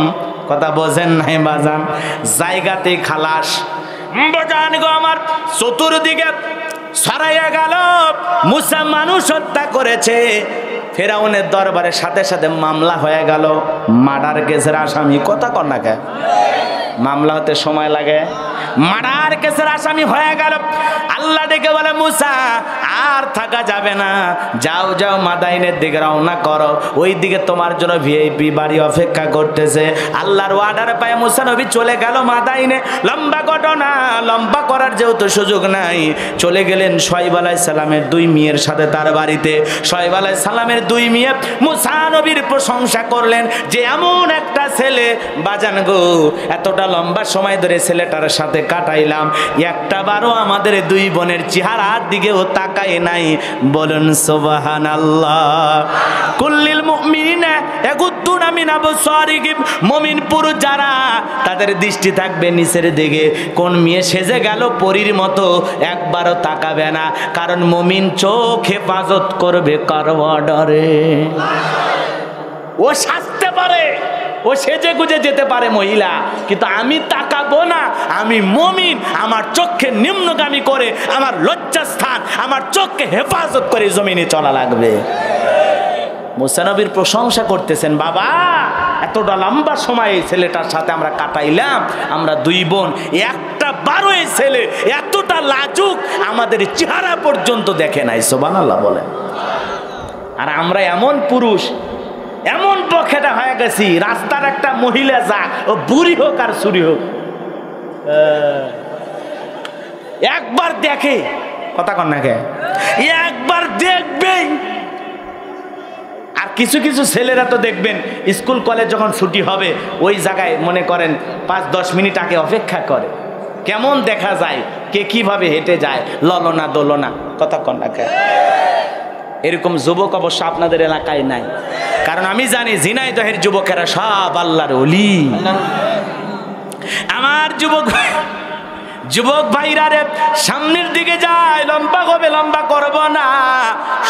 কথা বোঝেন নাই বাজান? জায়গাতেই খালাস। বাজান গো আমার, চতুর্দিকে ছড়াইয়া গেল মুসা মানুষ হত্যা করেছে। ফেরাউনের দরবারে সাথে সাথে মামলা হয়ে গেল, মার্ডার কেসের আসামি। কথা কর না কে? মামলা হতে সময় লাগে। মার্ডার কেসের আসামি হয়ে গেল। আল্লাহ ডেকে বলে, মুসা আর থাকা যাবে না, যাও যাও মাদাইনের দিকে রওনা করো, ওই দিকে তোমার জন্য ভিআইপি বাড়ি অপেক্ষা করতেছে। আল্লাহর অর্ডার পায় মুসা নবী চলে গেল মাদাইনে। লম্বা ঘটনা, লম্বা করার যেহেতু সুযোগ নাই, চলে গেলেন শুআয়ব আলাইহিস সালামের 2 মেয়ের সাথে তার বাড়িতে। শুআয়ব আলাইহিস সালামের 2 মেয়ে মুসা নবীর প্রশংসা করলেন যে এমন একটা ছেলে। বাজান গো, এতটা লম্বা সময় ধরে ছেলেটার সাথে কাটাইলাম, একটা বারও আমাদের 2 বোনের চেহারার দিকেও তাকায় নাই। বলুন সুবহানাল্লাহ। কুল্লিল মুমিনিনা ইয়াগুদ্দুনা মিন আবসারিহিম, মুমিন পুরুষ যারা, তাদের দৃষ্টি থাকবে নিচের দিকে। কোন মেয়ে সেজে গেল পরীর মতো, একবারও তাকাবে না, কারণ মুমিন চোখ হেফাজত করবে কার অর্ডারে। ও সাজতে পারে, ও সেজে গুজে যেতে পারে মহিলা, কিন্তু আমি তাকাবো না। আমি মুমিন, আমার চোখকে নিম্নগামী করে, আমার লজ্জাস্থান, আমার চোখকে হেফাজত করে জমিনে চলা লাগবে। মুসা নবীর প্রশংসা করতেছেন, বাবা এতটা লম্বা সময় এই ছেলেটার সাথে আমরা কাটাইলাম, আমরা 2 বোন, একটা বারো এই ছেলে এতটা লাজুক আমাদের চেহারা পর্যন্ত দেখে নাই। সুবহানাল্লাহ বলে। আর আমরা এমন পুরুষ, এমন বখেটা হয়ে গেছি, রাস্তার একটা মহিলা যা, ও বুড়ি হোক আর চুরি হোক, একবার দেখে। কথা কন না কে? একবার দেখবেই। আর কিছু কিছু ছেলেরা তো দেখবেন স্কুল কলেজ যখন ছুটি হবে, ওই জায়গায় মনে করেন 5-10 মিনিট আগে অপেক্ষা করে, কেমন দেখা যায়, কে কিভাবে হেঁটে যায়, ললনা দোলনা। কথা কন না কেন? এরকম যুবক অবশ্য আপনাদের এলাকায় নাই, কারণ আমি জানি ঝিনাইদহের যুবকেরা সব আল্লাহর ওলি। আমার যুবক ভাইরা রে, সামনের দিকে যায়, লম্বা হবে, লম্বা করব না।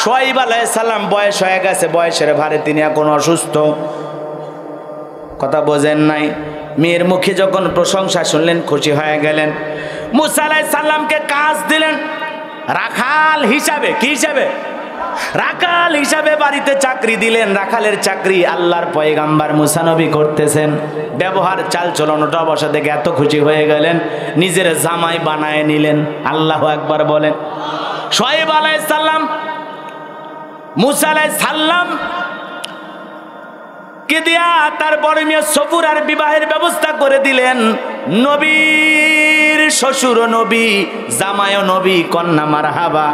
শুআয়ব আলাইহিস সালাম বয়স হয়ে গেছে, বয়সের ভারে তিনি এখন অসুস্থ। কথা বোঝেন নাই? মেয়ের মুখে যখন প্রশংসা শুনলেন খুশি হয়ে গেলেন। মুসা আলাইহিস সালামকে কাজ দিলেন রাখাল হিসাবে। কি হিসাবে? রাখাল হিসাবে বাড়িতে চাকরি দিলেন। রাখালের চাকরি আল্লাহর পয়গাম্বার মুসা নবী করতেছেন। ব্যবহার চাল চলনটা অবশ্য দেখে এত খুশি হয়ে গেলেন, নিজের জামাই বানায় নিলেন। আল্লাহু আকবার বলেন। শুআয়ব আলাইহিস সালাম মুসা আলাইহিস সালাম কে দিয়া তার বড় মেয়ে সফুরার বিবাহের ব্যবস্থা করে দিলেন। নবীর শ্বশুর নবী, জামাইও নবী, কন্যা মারহাবা।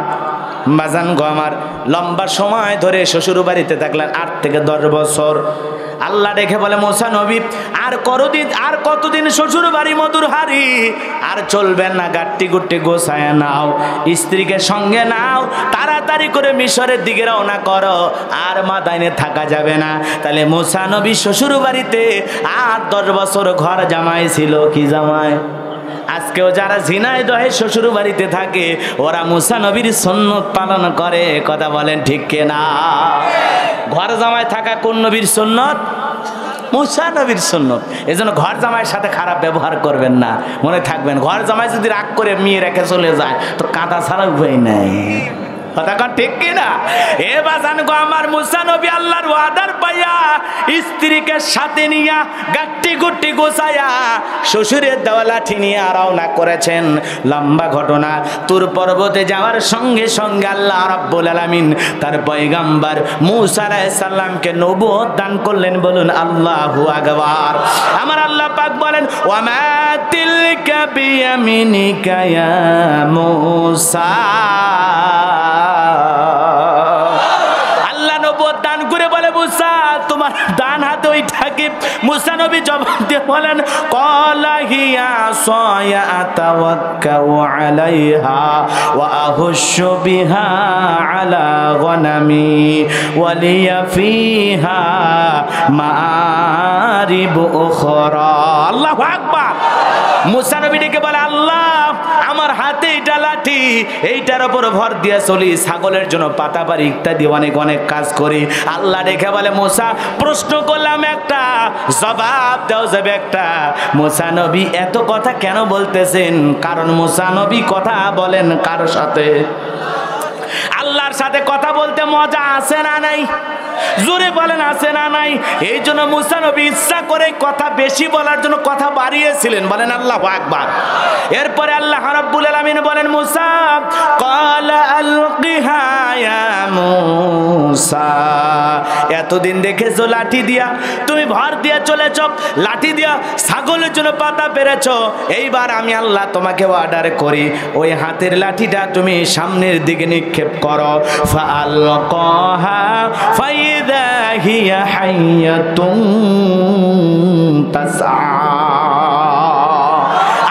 বাজান গো আমার, লম্বা সময় ধরে শ্বশুর বাড়িতে থাকলেন, 8 থেকে 10 বছর। আল্লাহ দেখে বলে মুসা নবী, আর কতদিন শ্বশুর বাড়ি মধুর হারি? আর চলবেন না, গাট্টি গুট্টি গোছায় নাও, স্ত্রীকে সঙ্গে নাও, তাড়াতাড়ি করে মিশরের দিকে রওনা করো, আর মাদাইনে থাকা যাবে না। তাহলে মুসা নবী শ্বশুর বাড়িতে 8-10 বছর ঘর জামাই ছিল। কি জামাই? আজকেও যারা ঝিনাইদহে শ্বশুর বাড়িতে থাকে ওরা মুসা নবীর সুন্নত পালন করে। কথা বলেন ঠিক কিনা? ঘর জামাই থাকা কোন নবীর সুন্নত? মুসা নবীর সুন্নত। এজন্য ঘর জামাইয়ের সাথে খারাপ ব্যবহার করবেন না, মনে থাকবেন। ঘর জামাই যদি রাগ করে মেয়ে রেখে চলে যায় তো কাঁদা ছাড়া উপায় নাই। কথা কন ঠিক কিনা? এ বাজান গো আমার, মুসা নবী আল্লাহর ওয়াদার পাইয়া স্ত্রীকে সাথে নিয়া গাট্টি গুট্টি গোছায়া শ্বশুরের দেওয়া লাঠি নিয়ে রওনা করেছেন। লম্বা ঘটনা। তুর পর্বতে যাওয়ার সঙ্গে সঙ্গে আল্লাহ রাব্বুল আলামিন তার পয়গাম্বার মুসা আলাইহিস সালামকে নবুয়ত দান করলেন। বলুন আল্লাহু আকবার। আমার আল্লাহ পাক বলেন, ওয়া মা তিলকা বিয়ামিনিকা ইয়া মুসা। আল্লাহ নবুয়ত দান করে বলে, মুসা তোমার ডান হাতে ওইটা কি? মুসা নবী জবাব দিয়ে বলেন, ক্বালা হিয়া সায়া আতাওয়াক্কাউ আলাইহা ওয়া আহুশু বিহা আলা গনামি ওয়া লিয়া ফিহা মাআরিব উখরা। আল্লাহু আকবার। মুসা নবী ডেকে বলে, আল্লাহ আমার হাতে এটা লাঠি, এইটার উপর ভর দিয়ে চলি, ছাগলের জন্য পাতা পারি, ইত্যাদি অনেক কাজ করি। আল্লাহ ডেকে বলে, মুসা প্রশ্ন করলাম একটা, জবাব দেওয়া যাবে একটা। মুসা নবী এত কথা কেন বলতেছেন? কারণ মুসা নবী কথা বলেন কার সাথে? আল্লাহর সাথে কথা বলতে মজা আছে না নাই? জোরে বলেন আছে না নাই? এই জন্য মুসা নবী ইচ্ছা করে কথা বেশি বলার জন্য কথা বাড়িয়েছিলেন। বলেন আল্লাহু আকবার। এরপরে আল্লাহ রাব্বুল আলামিন বলেন, মুসা ক্বালা আলকিহা ইয়া মুসা। এতদিন দেখেছো লাঠি দিয়া তুমি ভর দিয়ে চলেছ, লাঠি দিয়া ছাগলের জন্য পাতা পেরেছ। এইবার আমি আল্লাহ তোমাকে অর্ডার করি, ওই হাতের লাঠিটা তুমি সামনের দিকে নিক্ষেপ করো। ফাআলকাহা ফাইদা হিয়া হাইয়াতুন তাসআ।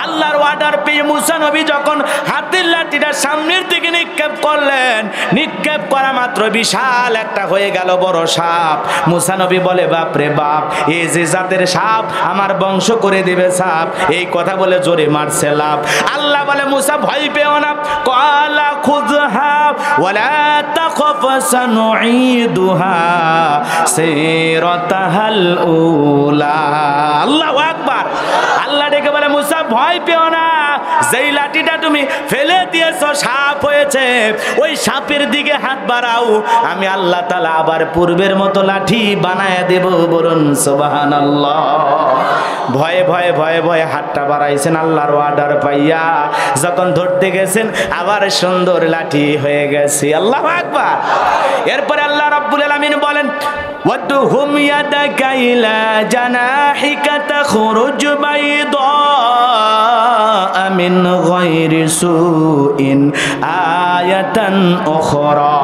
আল্লাহর অর্ডার পেয়ে মুসা নবী যখন হাতের লাঠিটা সামনের দিকে নিক্ষেপ করলেন, নিক্ষেপ করা মাত্র বিশাল একটা হয়ে গেল বড় সাপ। মুসা নবী বলে, বাপ রে বাপ, এই যে জাতের সাপ আমার বংশ করে দিবে সাপ। এই কথা বলে জোরে মারছে লাভ। আল্লাহ বলে, মুসা ভয় পেও না। ক্বালা খুযহা ওয়ালা তাখাফ সানুঈদুহা সিরাতাহাল উলা। আল্লাহু আকবার। আল্লাহ ডেকে বলে, মুসা ভয় পেও না, যেই লাঠিটা তুমি ফেলে দিয়েছো সাপ হয়েছে, ওই সাপের দিকে হাত বাড়াও, আমি আল্লাহ তাআলা আবার পূর্বের মতো লাঠি বানায় দেব। বলুন সুবহানাল্লাহ। ভয়ে ভয়ে ভয়ে ভয়ে হাতটা বাড়াইছেন আল্লাহর অর্ডার পাইয়া। যখন ধরতে গেছেন আবার সুন্দর লাঠি হয়ে গেছে। আল্লাহু আকবার। এরপরে আল্লাহ রাব্বুল আলামিন বলেন, ওয়াদহুম ইয়াদাকা ইলা জানাহিকা তাখরুজ বাইদা মিন গায়রি সুইন আয়াতান উখরা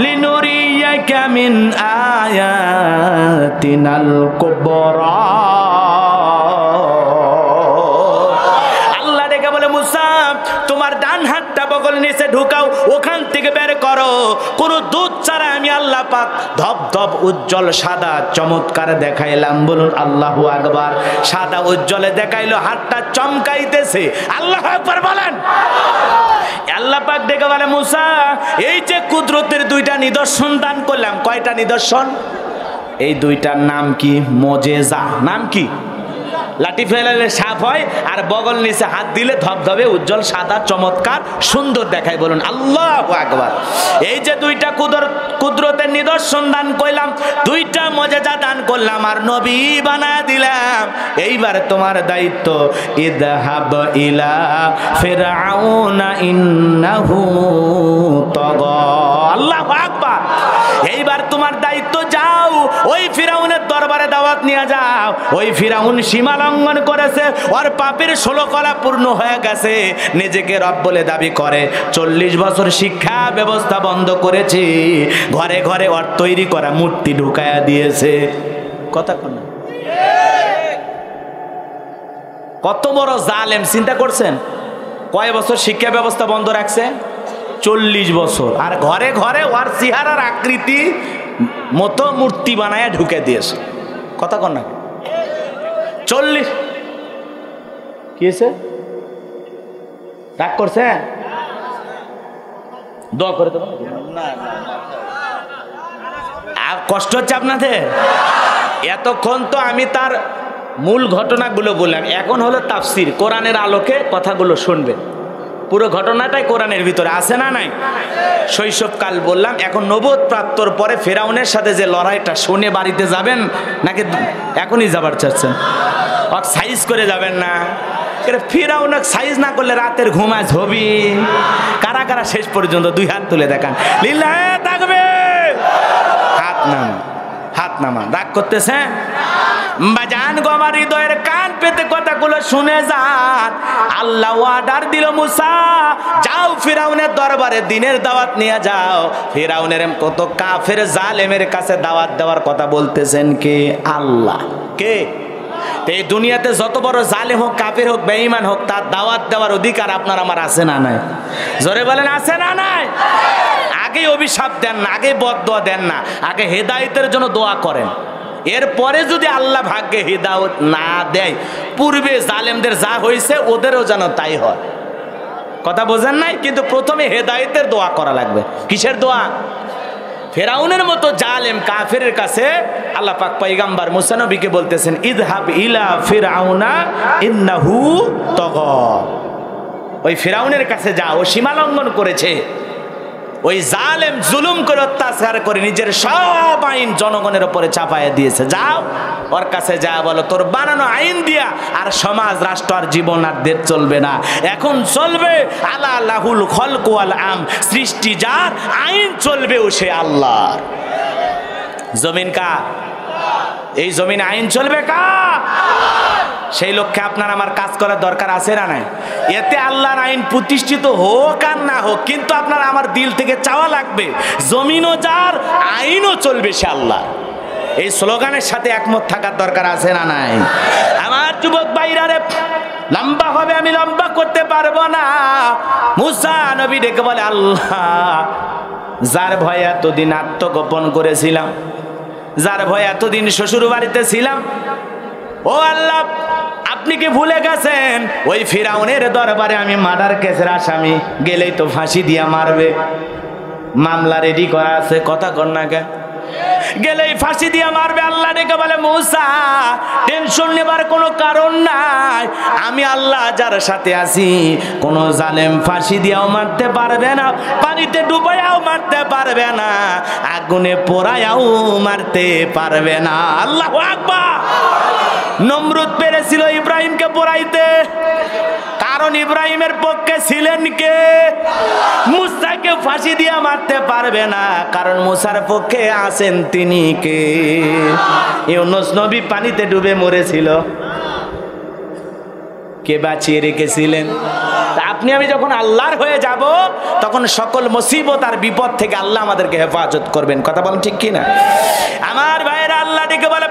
লিনুরিয়াকা মিন আয়াতিনাল কুবরা। মুসা তোমার ডান হাতটা বগল নিচে ঢুকাও, ওখান থেকে বের করো, কোনো দুধ ছাড়া আমি আল্লাহ পাক ধপ ধপ উজ্জ্বল সাদা চমৎকার দেখাইলাম। বলুন আল্লাহু আকবার। সাদা উজ্জ্বলে দেখাইলো, হাতটা চমকাইতেছে। আল্লাহু আকবার বলেন। আল্লাহ পাক দেখে বলে মুসা এই যে কুদরতের দুইটা নিদর্শন দান করলাম, কয়টা নিদর্শন? এই দুইটার নাম কি? মুজিজা। নাম কি? লাঠি ফেলালে সাপ হয়, আর বগল নিচে হাত দিলে ধবধবে উজ্জ্বল সাদা চমৎকার সুন্দর দেখায়। বলুন আল্লাহু আকবার। এই যে দুইটা কুদরতের নিদর্শন দান করলাম, দুইটা মুজিজা দান করলাম, আর নবী বানায় দিলাম। এইবার তোমার দায়িত্ব, ইযহাব ইলা ফিরআউনা ইন্নাহু তাগা। আল্লাহু আকবার। এইবার তোমার দায়িত্ব, যাও ওই ফিরাউনের দরবারে দাওয়াত নিয়ে যাও। ওই ফিরাউন সীমা লঙ্ঘন করেছে, ওর পাপের 16 কলা পূর্ণ হয়ে গেছে, নিজেকে রব বলে দাবি করে। 40 বছর শিক্ষা ব্যবস্থা বন্ধ করেছে, ঘরে ঘরে ওর তৈরি করা মূর্তি ঢুকায়া দিয়েছে। কথা কোন? কত বড় জালেম চিন্তা করছেন? কয় বছর শিক্ষা ব্যবস্থা বন্ধ রাখছে? 40 বছর। আর ঘরে ঘরে ওর চেহারার আকৃতি মতো মূর্তি বানায়া ঢুকে দিয়েছে। কথা কন না? 40 কি হয়েছে? রাগ করছে? দোয়া করে দেবো না। কষ্ট হচ্ছে আপনাদের? এতক্ষণ তো আমি তার মূল ঘটনাগুলো বললাম, এখন হলো তাফসির, কোরআনের আলোকে কথাগুলো শুনবেন। পুরো ঘটনাটাই কোরআনের ভিতরে আছে না নাই? শৈশবকাল বললাম, এখন নবুয়ত প্রাপ্তর পরে ফেরাউনের সাথে যে লড়াইটা, শুনে বাড়িতে যাবেন নাকি এখনই যাবার চাচ্ছেন? সাইজ করে যাবেন না? ফিরাউন সাইজ না করলে রাতের ঘুমায় ছবি। কারা কারা শেষ পর্যন্ত 2 হাত তুলে দেখান, লিল্লাহে তাকবীর। হাত নামান, হাত নামান। রাগ করতেছে? বাজান গো, আমার হৃদয়ের কান পেতে কথাগুলো শুনে যান। আল্লাহ অর্ডার দিল, মুসা যাও ফিরাউনের দরবারে দিনের দাওয়াত নিয়ে যাও। ফিরাউনের কত কাফের জালেমের কাছে দাওয়াত দেওয়ার কথা বলতেছেন কে? আল্লাহ। কে? এই দুনিয়াতে যত বড় জালেম হোক, কাফের হোক, বেঈমান হোক, তার দাওয়াত দেওয়ার অধিকার আপনার আমার আছে না নাই? জোরে বলেন, আছে না নাই? আগে অভিশাপ দেন না, আগে বদদোয়া দেন না, আগে হেদায়েতের জন্য দোয়া করেন। এরপরে যদি আল্লাহ ভাগ্যে হিদায়ত না দেয়, পূর্বে জালেমদের যা হয়েছে ওদেরও যেন তাই হয়। কথা বোঝেন নাই? কিন্তু প্রথমে হেদায়েতের দোয়া করা লাগবে। কিসের দোয়া? ফেরাউনের মতো জালেম কাফেরের কাছে আল্লাহ পাক পয়গম্বর মুসা নবীকে বলতেছেন, ইযহাব ইলা ফিরআউনা ইন্নাহু তাগা। ওই ফিরাউনের কাছে যাও, ও সীমা লঙ্ঘন করেছে। ওই জালেম জুলুম করে, অত্যাচার করে নিজের সব আইন জনগণের উপরে চাপায় দিয়েছে। যাও ওর কাছে যা বলো, তোর বানানো আইন দিয়া আর সমাজ, রাষ্ট্র আর জীবন আর দেশ চলবে না। এখন চলবে আলা লাহুল খলক ওয়াল আম, সৃষ্টি যার, আইন চলবে ও সে আল্লাহ। জমিন কা? এই জমিন আইন চলবে কা? সেই লক্ষ্যে আপনার আমার কাজ করার দরকার আছে না নাই? এতে আল্লাহর আইন প্রতিষ্ঠিত হোক আর না হোক, কিন্তু আপনার আমার দিল থেকে চাওয়া লাগবে, জমিনও যার, আইনও চলবে সে আল্লাহ। এই স্লোগানের সাথে একমত থাকার দরকার আছে না নাই? আমার যুবক ভাইরা রে, লম্বা হবে, আমি লম্বা করতে পারবো না। মুসা নবী ডেকে বলে, আল্লাহ যার ভয়ে এতদিন আত্মগোপন করেছিলাম, যার ভয়ে এতদিন শ্বশুর বাড়িতে ছিলাম, ও আল্লাহ আপনি কি ভুলে গেছেন? ওই ফিরাউনের দরবারে আমি মার্ডার কেসের আসামি, গেলেই তো ফাঁসি দিয়া মারবে, মামলা রেডি করা আছে। কথা কর না কে? গেলেই ফাঁসি দিয়া মারবে। আল্লাহ ডেকে বলে, মুসা টেনশন নেবার কোনো কারণ নাই, আমি আল্লাহ যার সাথে আছি, কোন জালেম ফাঁসি দিয়াও মারতে পারবে না, পানিতে ডুবাইয়াও মারতে পারবে না, আগুনে পোড়াইয়াও মারতে পারবে না। আল্লাহু আকবার। নমরুদ পেরেছিল ইব্রাহিমকে পোড়াইতে, কারণ ইব্রাহিমের পক্ষে ছিলেন কে? মুসাকে ফাঁসি দিয়ে মারতে পারবে না, কারণ মুসার পক্ষে আছেন তিনি কে? ইউনূস নবী পানিতে ডুবে মরেছিল, কে বাঁচিয়ে রেখেছিলেন? আপনি আমি যখন আল্লাহর হয়ে যাব, তখন সকল মুসিবত আর বিপদ থেকে আল্লাহ আমাদেরকে হেফাজত করবেন। কথা বলেন ঠিক কিনা? আমার ভাইয়েরা, আল্লাহ ডেকে বলে,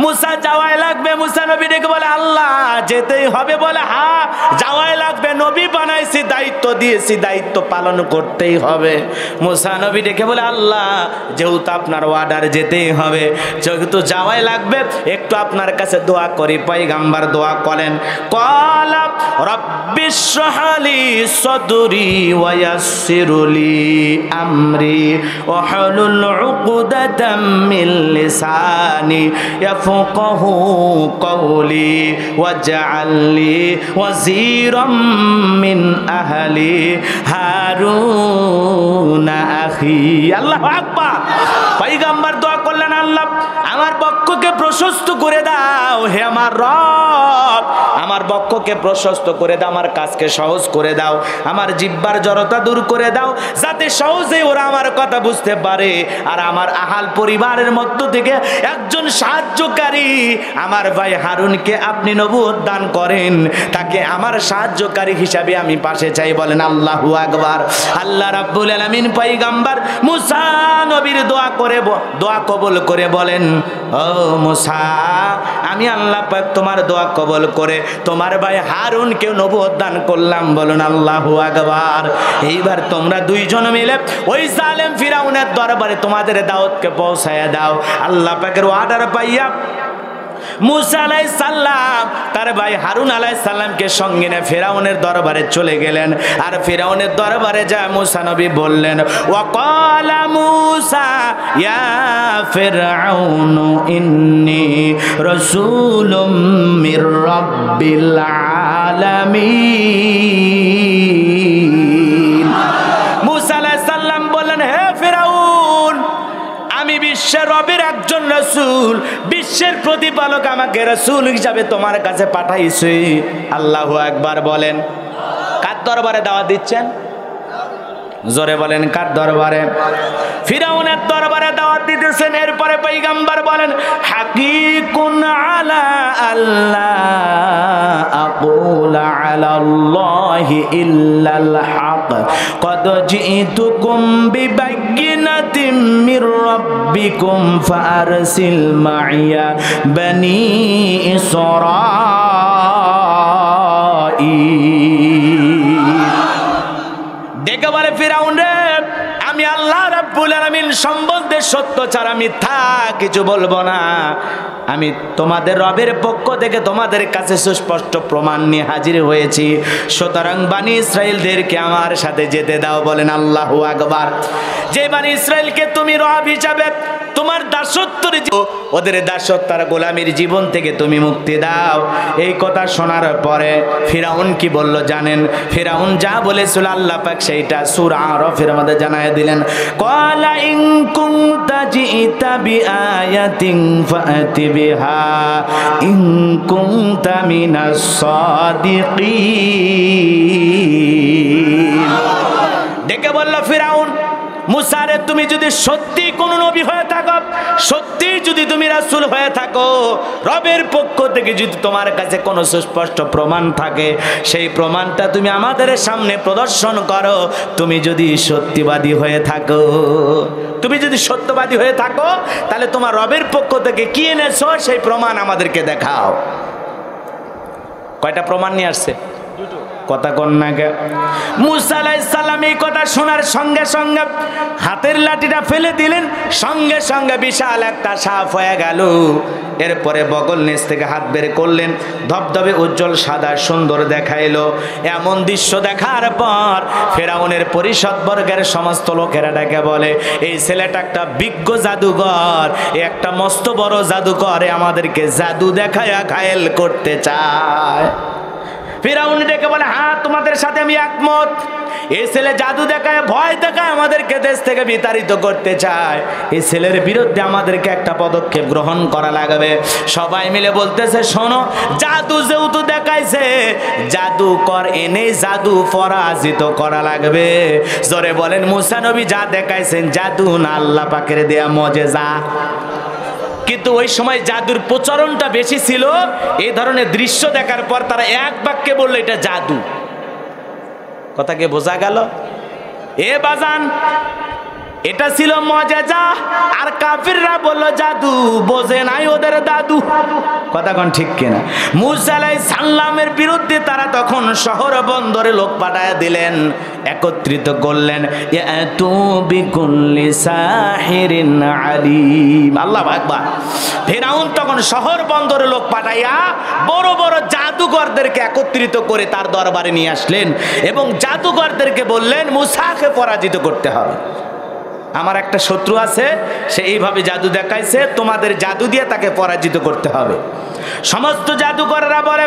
মুসা যাওয়াই লাগবে। মুসা নবী ডেকে বলে আল্লাহ যেতেই হবে। বলে হ্যাঁ যাওয়াই লাগবে, নবী বানাইছি, দায়িত্ব দিয়েছি, দায়িত্ব পালন করতেই হবে। মুসা নবী ডেকে বলে আল্লাহ যেহেতু আপনার অর্ডার যেতেই হবে, যেহেতু যাওয়াই লাগবে, একটু আপনার কাছে দোয়া করি। পয়গম্বর দোয়া করেন, ক্বালা রাব্বিশ ইশরাহ লি সাদরি ওয়া ইয়াসসির লি আমরি ওয়াহলুল উকদাতাম মিন লিসানি ইয়াফকাহু কওলি ওয়াজআল লি ওয়াজিরাম মিন আহলি হারুন আখি। আল্লাহু আকবার। পয়গম্বর দোয়া করলেন আল্লাহ আমার বক্ষকে প্রশস্ত করে দাও, হে আমার রব আমার বক্ষকে প্রশস্ত করে দাও, আমার কাজকে সহজ করে দাও, আমার জিহ্বার জড়তা দূর করে দাও, যাতে সহজে ওরা আমার কথা বুঝতে পারে। আর আমার আহাল পরিবারের মধ্য থেকে একজন সাহায্যকারী আমার ভাই হারুনকে আপনি নবুয়ত দান করেন, তাকে আমার সাহায্যকারী হিসাবে আমি পাশে চাই। বলেন আল্লাহু আকবার। আল্লাহ রাব্বুল আলামিন পয়গম্বর মুসা নবীর দোয়া করে দোয়া কবুল করে বলেন ও মুসা আমি আল্লাহ পাক তোমার দোয়া কবুল করে তোমার ভাই হারুনকে নবুয়ত দান করলাম। বলুন আল্লাহু আকবার। এইবার তোমরা দুইজন মিলে ওই জালেম ফিরাউনের দরবারে তোমাদের দাওয়াতকে পৌঁছায়া দাও। আল্লাহ পাকের অর্ডার পাইয়া মুসা আলাইহিস সালাম তার ভাই হারুন আলাইহিস সালামকে সঙ্গে নিয়ে ফিরাউনের দরবারে চলে গেলেন। আর ফিরাউনের দরবারে যা মুসা নবী বললেন ওয়াকালা মুসা ইয়া ফিরআউনু ইন্নী রাসূলুম মির রাব্বিল আলামিন। মুসা আলাইহিস সালাম বললেন হে ফিরাউন আমি বিশ্বের রবের একজন রাসূল, বিশ্বের প্রতিপালক আমাকে রাসূল হিসাবে তোমার কাছে পাঠাইছে। আল্লাহু আকবার বলেন। কার দরবারে দাওয়াত দিচ্ছেন? জোরে বলেন কার দরবারে? ফিরাউনের দরবারে দাওয়াত দিতেছেন। এরপরে পয়গম্বর বলেন হাকিকুন আলা আল্লাহ আকুলা আলা আল্লাহি ইল্লাল হক কদ জিতুকুম বিবায়িনাতিন মির রাব্বিকুম ফারসিল মাইয়া বনি ইসরাঈল। দেখে বলে ফিরাউন রে আমি আল্লাহ রাব্বুল আলামিন সম্বন্ধে সত্য ছাড়া মিথ্যা কিছু বলবো না। আমি তোমাদের রবের পক্ষ থেকে তোমাদের কাছে সুস্পষ্ট প্রমাণ নিয়ে হাজির হয়েছি, সুতরাং বানি ইসরাইলদেরকে আমার সাথে যেতে দাও। বলেন আল্লাহু আকবার। যে বানি ইসরাইলকে তুমি রব হিসাবে তোমার দাসত্বের ওদের দাসত্ব আর গোলামির জীবন থেকে তুমি মুক্তি দাও। এই কথা শোনার পরে ফিরাউন কি বলল জানেন? ফিরাউন যা বলেছিল আল্লাহ পাক সেইটা সূরা আরাফের মধ্যে জানায় দিলেন। ক্বালা ইন কুনতা জিতা বিআয়াতিন ফাআতি বিহা ইন কুনতা মিনাস সাদিকিন। ডেকে বলল ফিরাউন মুসা রে তুমি যদি সত্যি কোনো নবী হয়ে থাকো, সত্যি যদি তুমি রাসূল হয়ে থাকো, রবের পক্ষ থেকে যদি তোমার কাছে কোনো সুস্পষ্ট প্রমাণ থাকে, সেই প্রমাণটা তুমি আমাদের সামনে প্রদর্শন করো। তুমি যদি সত্যবাদী হয়ে থাকো, তুমি যদি সত্যবাদী হয়ে থাকো তাহলে তোমার রবের পক্ষ থেকে কি এনেছো সেই প্রমাণ আমাদেরকে দেখাও। কয়টা প্রমাণ নিয়ে আসছে? কথা কন্যাকে মুসা আলাইহিস সালাম এই কথা শোনার সঙ্গে সঙ্গে হাতের লাঠিটা ফেলে দিলেন, সঙ্গে সঙ্গে বিশাল একটা সাপ হয়ে গেল। এরপরে বগল নিচ থেকে হাত বের করলেন, ধবধবে উজ্জ্বল সাদা সুন্দর দেখাইলো। এমন দৃশ্য দেখার পর ফেরাউনের পরিষদ বর্গের সমস্ত লোকেরা ডেকে বলে এই ছেলেটা একটা বিজ্ঞ জাদুকর, একটা মস্ত বড় জাদুকর, আমাদেরকে জাদু দেখায়া ঘায়েল করতে চায়। ফিরাউন ডেকে বলে হ্যাঁ তোমাদের সাথে আমি একমত, এই ছেলে জাদু দেখায় ভয় দেখায় আমাদেরকে দেশ থেকে বিতাড়িত করতে চায়। এই ছেলের বিরুদ্ধে আমাদেরকে একটা পদক্ষেপ গ্রহণ করা লাগবে। সবাই মিলে বলতেছে শোনো, জাদু যেহেতু দেখাইছে, জাদুকর এনে জাদু পরাজিত করা লাগবে। জোরে বলেন মুসা নবী যা দেখাইছেন জাদু না আল্লাহ পাকের দেয়া মুজিজা? কিন্তু ওই সময় জাদুর প্রচলনটা বেশি ছিল। এই ধরনের দৃশ্য দেখার পর তারা এক বাক্যে বললো এটা জাদু। কথা কি বোঝা গেল? এ বাজান এটা ছিল মুআজিজা। আর কাফিররা বলল জাদু, বোঝে নাই ওদের দাদু। কথা কোন ঠিক কিনা? মুসা আলাইহিস সালামের বিরুদ্ধে তারা তখন শহর বন্দরে লোক পাঠায় দিলেন, একত্রিত করলেন, ইয়াতু বিকুল্লি সাহিরিন আলিম। আল্লাহু আকবার। ফিরআউন তখন শহর বন্দরে লোক পাঠাইয়া বড় বড় জাদুকরদেরকে একত্রিত করে তার দরবারে নিয়ে আসলেন এবং জাদুকরদেরকে বললেন মুসাকে পরাজিত করতে হবে। আমার একটা শত্রু আছে, সে এইভাবে জাদু দেখাইছে, তোমাদের জাদু দিয়ে তাকে পরাজিত করতে হবে। সমস্ত জাদুকররা বলে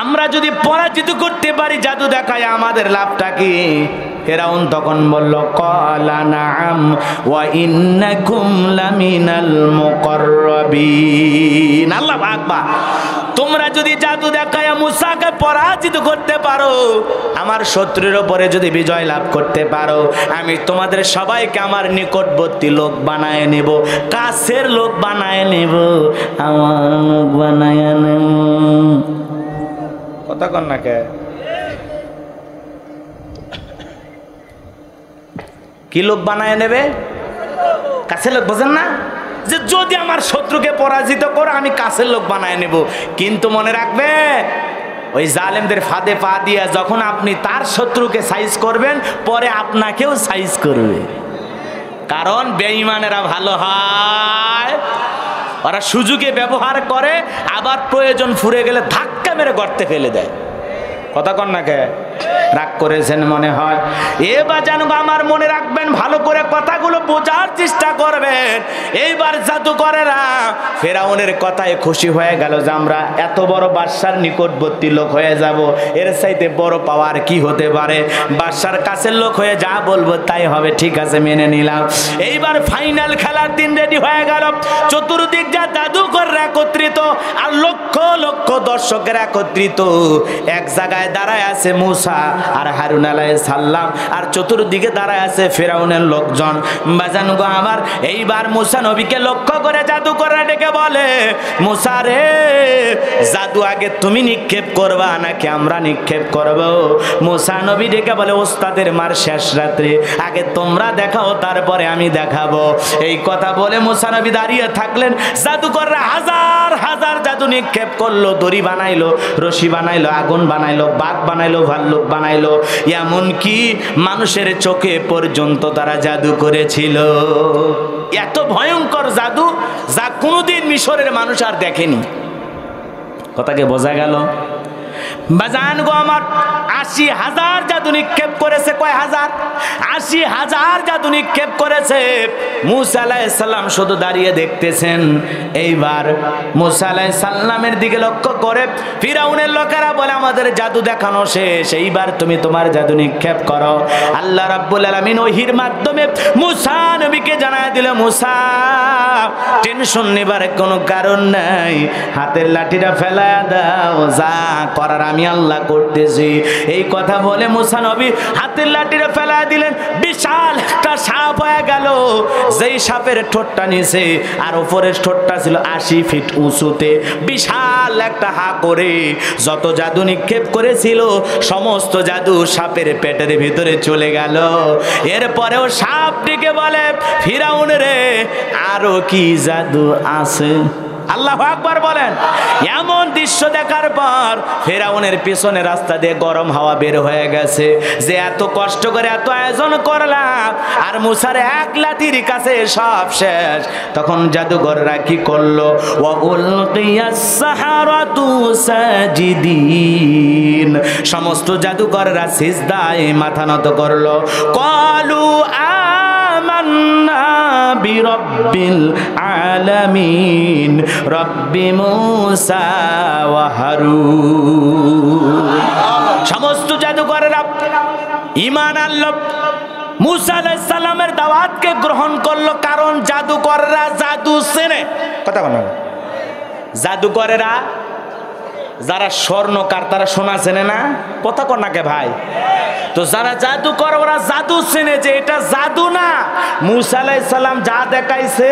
আমরা যদি পরাজিত করতে পারি জাদু দেখায় আমাদের লাভটা কি? ফিরআউন তখন বলল ক্বালা নাআম ওয়া ইন্নাকুম লামিনাল মুকাররাবিন। আল্লাহু আকবার। তোমরা যদি জাদু দেখায় মুসাকে পরাজিত করতে পারো, আমার শত্রুর উপরে যদি বিজয় লাভ করতে পারো, আমি তোমাদের সবাইকে আমার নিকটবর্তী লোক বানায় নেব, কাছের লোক বানায় নেব, আমার লোক বানায় নেব। কথা কন না কে? কি লোক বানায় নেবে? কাছের লোক। বোঝেন না যে যদি আমার শত্রুকে পরাজিত করো আমি কাছের লোক বানায় নেব। কিন্তু মনে রাখবে ওই জালেমদের ফাঁদে পা দিয়ে যখন আপনি তার শত্রুকে সাইজ করবেন, পরে আপনাকেও সাইজ করবে। কারণ বেঈমানেরা ভালো হয়, ওরা সুযোগে ব্যবহার করে, আবার প্রয়োজন ফুরে গেলে ধাক্কা মেরে গর্তে ফেলে দেয়। কথা কন না কে? রাগ করেছেন মনে হয়। এবার যেন আমার মনে রাখবেন, ভালো করে কথাগুলো বোঝার চেষ্টা করবেন। এইবার জাদুকরেরা ফেরাউনের কথায় খুশি হয়ে গেল যে আমরা এত বড় বাদশার নিকটবর্তী লোক হয়ে যাব, এর চাইতে বড় পাওয়ার কি হতে পারে? বাদশার কাছের লোক হয়ে যা বলবো তাই হবে, ঠিক আছে মেনে নিলাম। এইবার ফাইনাল খেলার দিন রেডি হয়ে গেল। চতুর্দিক যা জাদুকররা একত্রিত আর লক্ষ লক্ষ দর্শকের একত্রিত, এক জায়গায় দাঁড়ায় আছে মুসা আর হারুন আলাইহিস সালাম, আর চতুর্দিকে দাঁড়ায় আছে ফিরআউনের লোকজন। বাজান গো আমার, এইবার মুসা নবীকে লক্ষ্য করে জাদুকররা ডেকে বলে, মুসা রে, জাদু আগে তুমি নিক্ষেপ করবা নাকি আমরা নিক্ষেপ করব? মুসা নবী ডেকে বলে, ওস্তাদের মার শেষ রাত্রে, আগে তোমরা দেখাও তারপরে আমি দেখাবো। এই কথা বলে মুসা নবী দাঁড়িয়ে থাকলেন। জাদুকররা হাজার হাজার জাদু নিক্ষেপ করলো, দড়ি বানাইলো, রশি বানাইলো, আগুন বানাইলো, বাঘ বানাইলো, ভাল্লুক বানাইলো, এমনকি মানুষের চোখে পর্যন্ত তারা জাদু করেছিল। এত ভয়ঙ্কর জাদু যা কোনোদিন মিশরের মানুষ আর দেখেনি। কথাকে বোঝা গেল? বাজান গো আমার, ৮০,০০০ জাদু নিক্ষেপ করেছে। কয় হাজার? ৮০,০০০ জাদু নিক্ষেপ করেছে। মুসা আলাইহিস সালাম শুধু দাঁড়িয়ে দেখতেছেন। এইবার মুসা আলাইহিস সালামের দিকে লক্ষ্য করে ফিরআউনের লোকেরা বলে, আমাদের জাদু দেখানো শেষ, এইবার তুমি তোমার জাদু নিক্ষেপ করো। আল্লাহ রাব্বুল আলামিন ওহীর মাধ্যমে মুসা নবীকে জানায় দিল, মুসা টেনশন নেবার কোনো কারণ নাই, হাতের লাঠিটা ফেলায়া দাও, যা করার আমি আল্লাহ করতেছি। এই কথা বলে মুসা নবী হাতের লাঠিটা ফেলা দিলেন। বিশাল একটা সাপ হয়ে গেল, যেই সাপের ঠোঁটটা নিচে আর উপরের ঠোঁটটা ছিল ৮০ ফিট উঁচুতে। বিশাল একটা হা করে যত জাদু নিক্ষেপ করেছিল সমস্ত জাদু সাপের পেটের ভিতরে চলে গেল। এরপরেও সাপটিকে বলে, ফিরআউন রে, আরো কি জাদু আছে? আল্লাহু আকবার বলেন। এমন দৃশ্য দেখার পর ফিরআউনের পিছনে রাস্তা দিয়ে গরম হাওয়া বের হয়ে গেছে, যে এত কষ্ট করে এত আয়োজন করলাম আর মুসার এক লাঠির কাছে সব শেষ। তখন জাদুঘররা কি করলো? ওয়া উলকিয়াস সাহারাতু সাজিদিন, সমস্ত জাদুকররা সিজদায় মাথা নত করলো। ক্বালু আমান্না বিরাব্বিল আলামিন রব্বি মুসা ওয়া হারুন। সমস্ত জাদুকরেরা ঈমান আনলো, মুসা আলাইহিস সালামের দাওয়াতকে গ্রহণ করলো। কারণ জাদুকররা জাদু চেনে। কথা বলো, জাদুকরেরা যারা স্বর্ণকার তারা সোনা চেনে না? কথা কর না কে ভাই? তো যারা জাদু করে ওরা জাদু চেনে যে এটা জাদু না, মুসা আলাইহিস সালাম যা দেখাইছে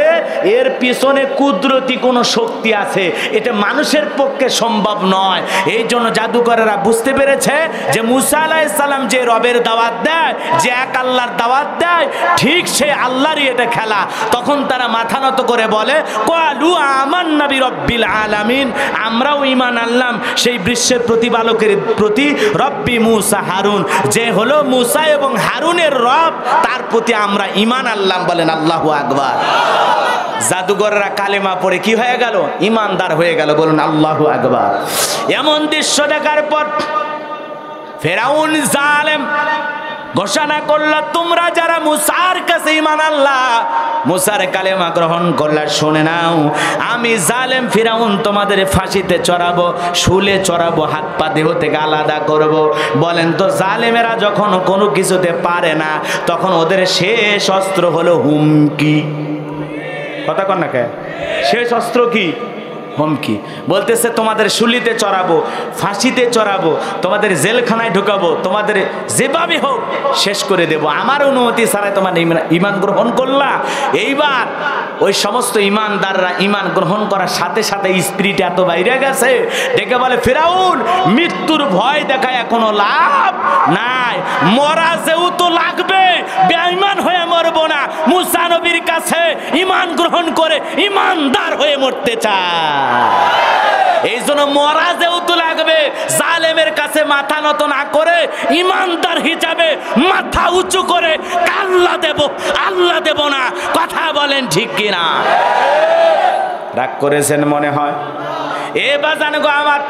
এর পিছনে কুদরতি কোনো শক্তি আছে, এটা মানুষের পক্ষে সম্ভব নয়। এই জন্য জাদুকরেরা বুঝতে পেরেছে যে মুসা আলাইহিস সালাম যে রবের দাওয়াত দেয়, যে এক আল্লাহর দাওয়াত দেয়, ঠিক সেই আল্লাহরই এটা খেলা। তখন তারা মাথা নত করে বলে, ক্বালু আমান্না বিরব্বিল আলামিন, আমরাও ঈমান আনলাম সেই বিশ্বের প্রতিপালকের প্রতি, রব্বি মুসা হারুন, যে হলো মুসা এবং হারুনের রব, তার প্রতি আমরা ঈমান আনলাম। বলেন আল্লাহু আকবার। জাদুঘররা কালেমা পড়ে কি হয়ে গেল? ঈমানদার হয়ে গেল। বলুন আল্লাহু আকবার। এমন দৃশ্য দেখার পর ফেরাউন জালেম ঘোষণা করলো, তোমরা যারা মুসার কাছে ঈমান আনলা, মুসার কালেমা গ্রহণ করলা, শুনে নাও, আমি জালেম ফিরাউন তোমাদের ফাঁসিতে চড়াবো, শুলে চড়াবো, হাত পা দেহ থেকে আলাদা করব। বলেন তো, জালেমেরা যখন কোনো কিছুতে পারে না, তখন ওদের শেষ অস্ত্র হলো হুমকি। কথা কন না কে? শেষ অস্ত্র কি? হুমকি। বলতেছে তোমাদের শুলিতে চড়াবো, ফাঁসিতে চড়াবো, তোমাদের জেলখানায় ঢুকাবো, তোমাদের যেভাবে হোক শেষ করে দেব, আমার অনুমতি ছাড়াই তোমার ঈমান গ্রহণ করলা। এইবার ওই সমস্ত ঈমানদাররা ঈমান গ্রহণ করার সাথে সাথে স্পিরিট এত বাইরে গেছে, ডেকে বলে, ফিরাউন, মৃত্যুর ভয় দেখায় এখনো লাভ নাই, মরা যেহেতু লাগবে, বেঈমান হয়ে মরবো না, মুসা নবীর কাছে ঈমান গ্রহণ করে ঈমানদার হয়ে মরতে চায়। এই জন্য মরা যেহেতু লাগবে, জালেমের কাছে মাথা নত না করে ঈমানদার হিসাবে মাথা উঁচু করে আল্লাহ দেব, আল্লাহ দেব না। কথা বলেন ঠিক কিনা? রাগ করেছেন মনে হয়। এ বাজান গো আমার,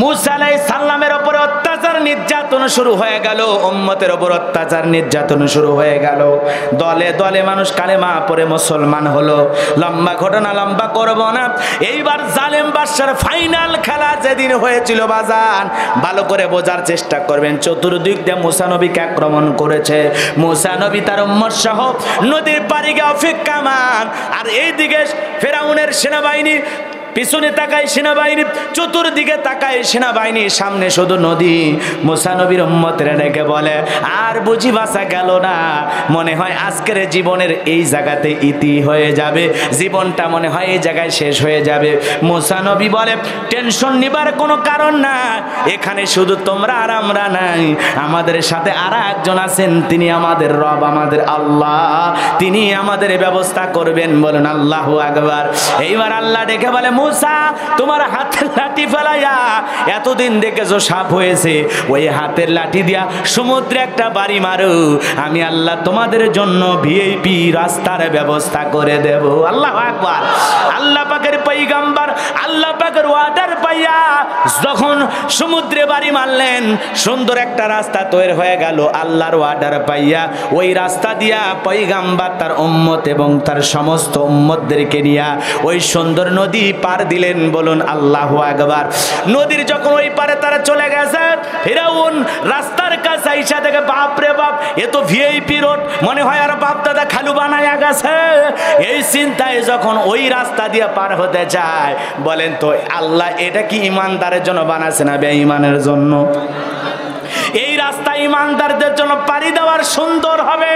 মুসা আলাইহিস সালামের উপর অত্যাচার নির্যাতন শুরু হয়ে গেল, উম্মতের উপর অত্যাচার নির্যাতন শুরু হয়ে গেল। দলে দলে মানুষ কালেমা পড়ে মুসলমান হলো। লম্বা ঘটনা লম্বা করব না। এইবার জালেম বাদশার ফাইনাল খেলা যেদিন হয়েছিল বাজান, ভালো করে বোঝার চেষ্টা করবেন। চতুর্দিক দিয়ে মুসা নবীকে আক্রমণ করেছে। মুসা নবী তার উম্মত সহ নদীর পাড়ি গিয়ে অপেক্ষমান, আর এইদিকে ফেরাউনের সেনাবাহিনী, পিছনে তাকায় সেনাবাহিনী, চতুর্দিকে তাকায় সেনাবাহিনী, সামনে শুধু নদী। মুসা নবীর উম্মতরা ডেকে বলে, আর বুঝি বাঁচা গেল না, মনে হয় আজকের জীবনের এই জায়গাতে ইতি হয়ে যাবে, জীবনটা মনে হয় এই জায়গায় শেষ হয়ে যাবে। মুসা নবী বলে, টেনশন নিবার কোনো কারণ না, এখানে শুধু তোমরা আর আমরা নাই, আমাদের সাথে আর একজন আছেন, তিনি আমাদের রব, আমাদের আল্লাহ, তিনি আমাদের ব্যবস্থা করবেন। বলুন আল্লাহু আকবার। এইবার আল্লাহ ডেকে বলে, মুসা, তোমার হাতের লাঠি ফেলাইয়া, এতদিন দেখেছো সাপ হয়েছে, ওই হাতের লাঠি দিয়া সমুদ্রে একটা বাড়ি মারো, আমি আল্লাহ তোমাদের জন্য ভিআইপি রাস্তার ব্যবস্থা করে দেব। আল্লাহু আকবার। আল্লাহ পাকের পয়গম্বর, আল্লাহ পাকের ওয়ার্ডার পাইয়া যখন সমুদ্রে বাড়ি মারলেন, সুন্দর একটা রাস্তা তৈরি হয়ে গেল। আল্লাহর ওয়ার্ডার পাইয়া ওই রাস্তা দিয়া পয়গম্বর তার উম্মত এবং তার সমস্ত উম্মতদেরকে নিয়া ওই সুন্দর নদী পার দিলেন। বলুন আল্লাহু আকবার। নদীর যখন ওই পারে তারা চলে গেছে, ফিরাউন রাস্তার কাছে আইসা দেখে, বাপ রে বাপ, এ তো ভিআইপি রোড, মনে হয় আর বাপ দাদা খালু বানায়া গেছে। এই চিন্তায় যখন ওই রাস্তা দিয়ে পার হতে চায়, বলেন তো আল্লাহ এটা কি ইমানদারের জন্য বানাছে না বেঈমানের জন্য? এই রাস্তা ইমানদারদের জন্য পাড়ি দেওয়ার সুন্দর হবে,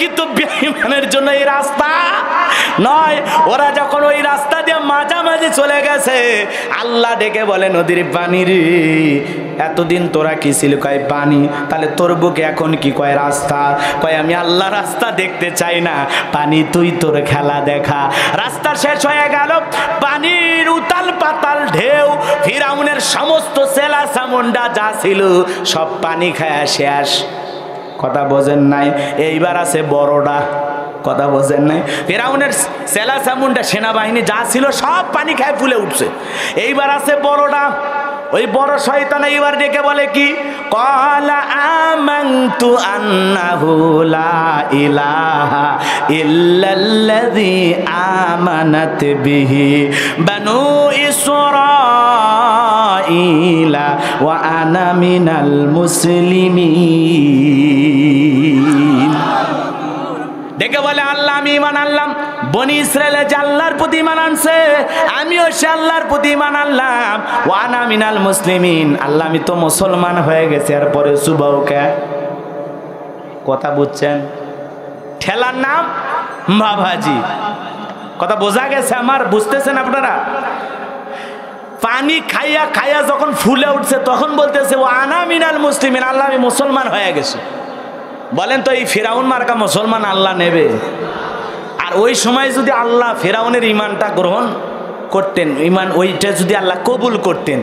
কিন্তু বেঈমানের জন্য এই রাস্তা নয়। ওরা যখন ওই রাস্তা দিয়ে মাঝামাঝি চলে গেছে, আল্লাহ ডেকে বলে, নদীর পানি রে, এতদিন তোরা কি ছিল? কয় পানি। তাহলে তোর বুকে এখন কি? কয় রাস্তা। কয় আমি আল্লাহ রাস্তা দেখতে চাই না, পানি তুই তোর খেলা দেখা। রাস্তা শেষ হয়ে গেল, পানির উতাল পাতাল ঢেউ, ফিরাউনের সমস্ত সেলা সামুন্ডা যা ছিল সব পানি খায় শেষ। কথা বোঝেন নাই? এইবার আছে বড়টা। কথা বোঝেন নাই? ফিরাউনের সেলা সামুন্ডা সেনাবাহিনী যা ছিল সব পানি খায় ফুলে উঠছে। এইবার আছে বড়টা। ওই বড় শয়তান এইবার ডেকে বলে কি? ক্বালা আমানতু আন্নাহু লা ইলাহা ইল্লাল্লাযী আমানাত বিহি বানু ইসরাঈলা ওয়া আনা মিনাল মুসলিমিন। ডেকে বলে, আল্লাহ আমি ঈমান আনলাম, বনি ইসরায়েলে যে আল্লাহর প্রতি ঈমান আনছে, আমিও সে আল্লাহর প্রতি ঈমান আনলাম। ওয়ানা মিনাল মুসলিমিন, আল্লাহ আমি তো মুসলমান হয়ে গেছি। আর পরে সুবাউকে কথা বুঝছেন? ঠেলার নাম বাবাজি। কথা বোঝা গেছে আমার? বুঝতেছেন আপনারা? পানি খাইয়া খাইয়া যখন ফুলে উঠছে তখন বলতেছে ও আনা মিনাল মুসলিমিন, আল্লাহ আমি মুসলমান হয়ে গেছি। বলেন তো এই ফিরাউন মার্কা মুসলমান আল্লাহ নেবে? আর ওই সময় যদি আল্লাহ ফিরাউনের ইমানটা গ্রহণ করতেন, ইমান ওইটা যদি আল্লাহ কবুল করতেন,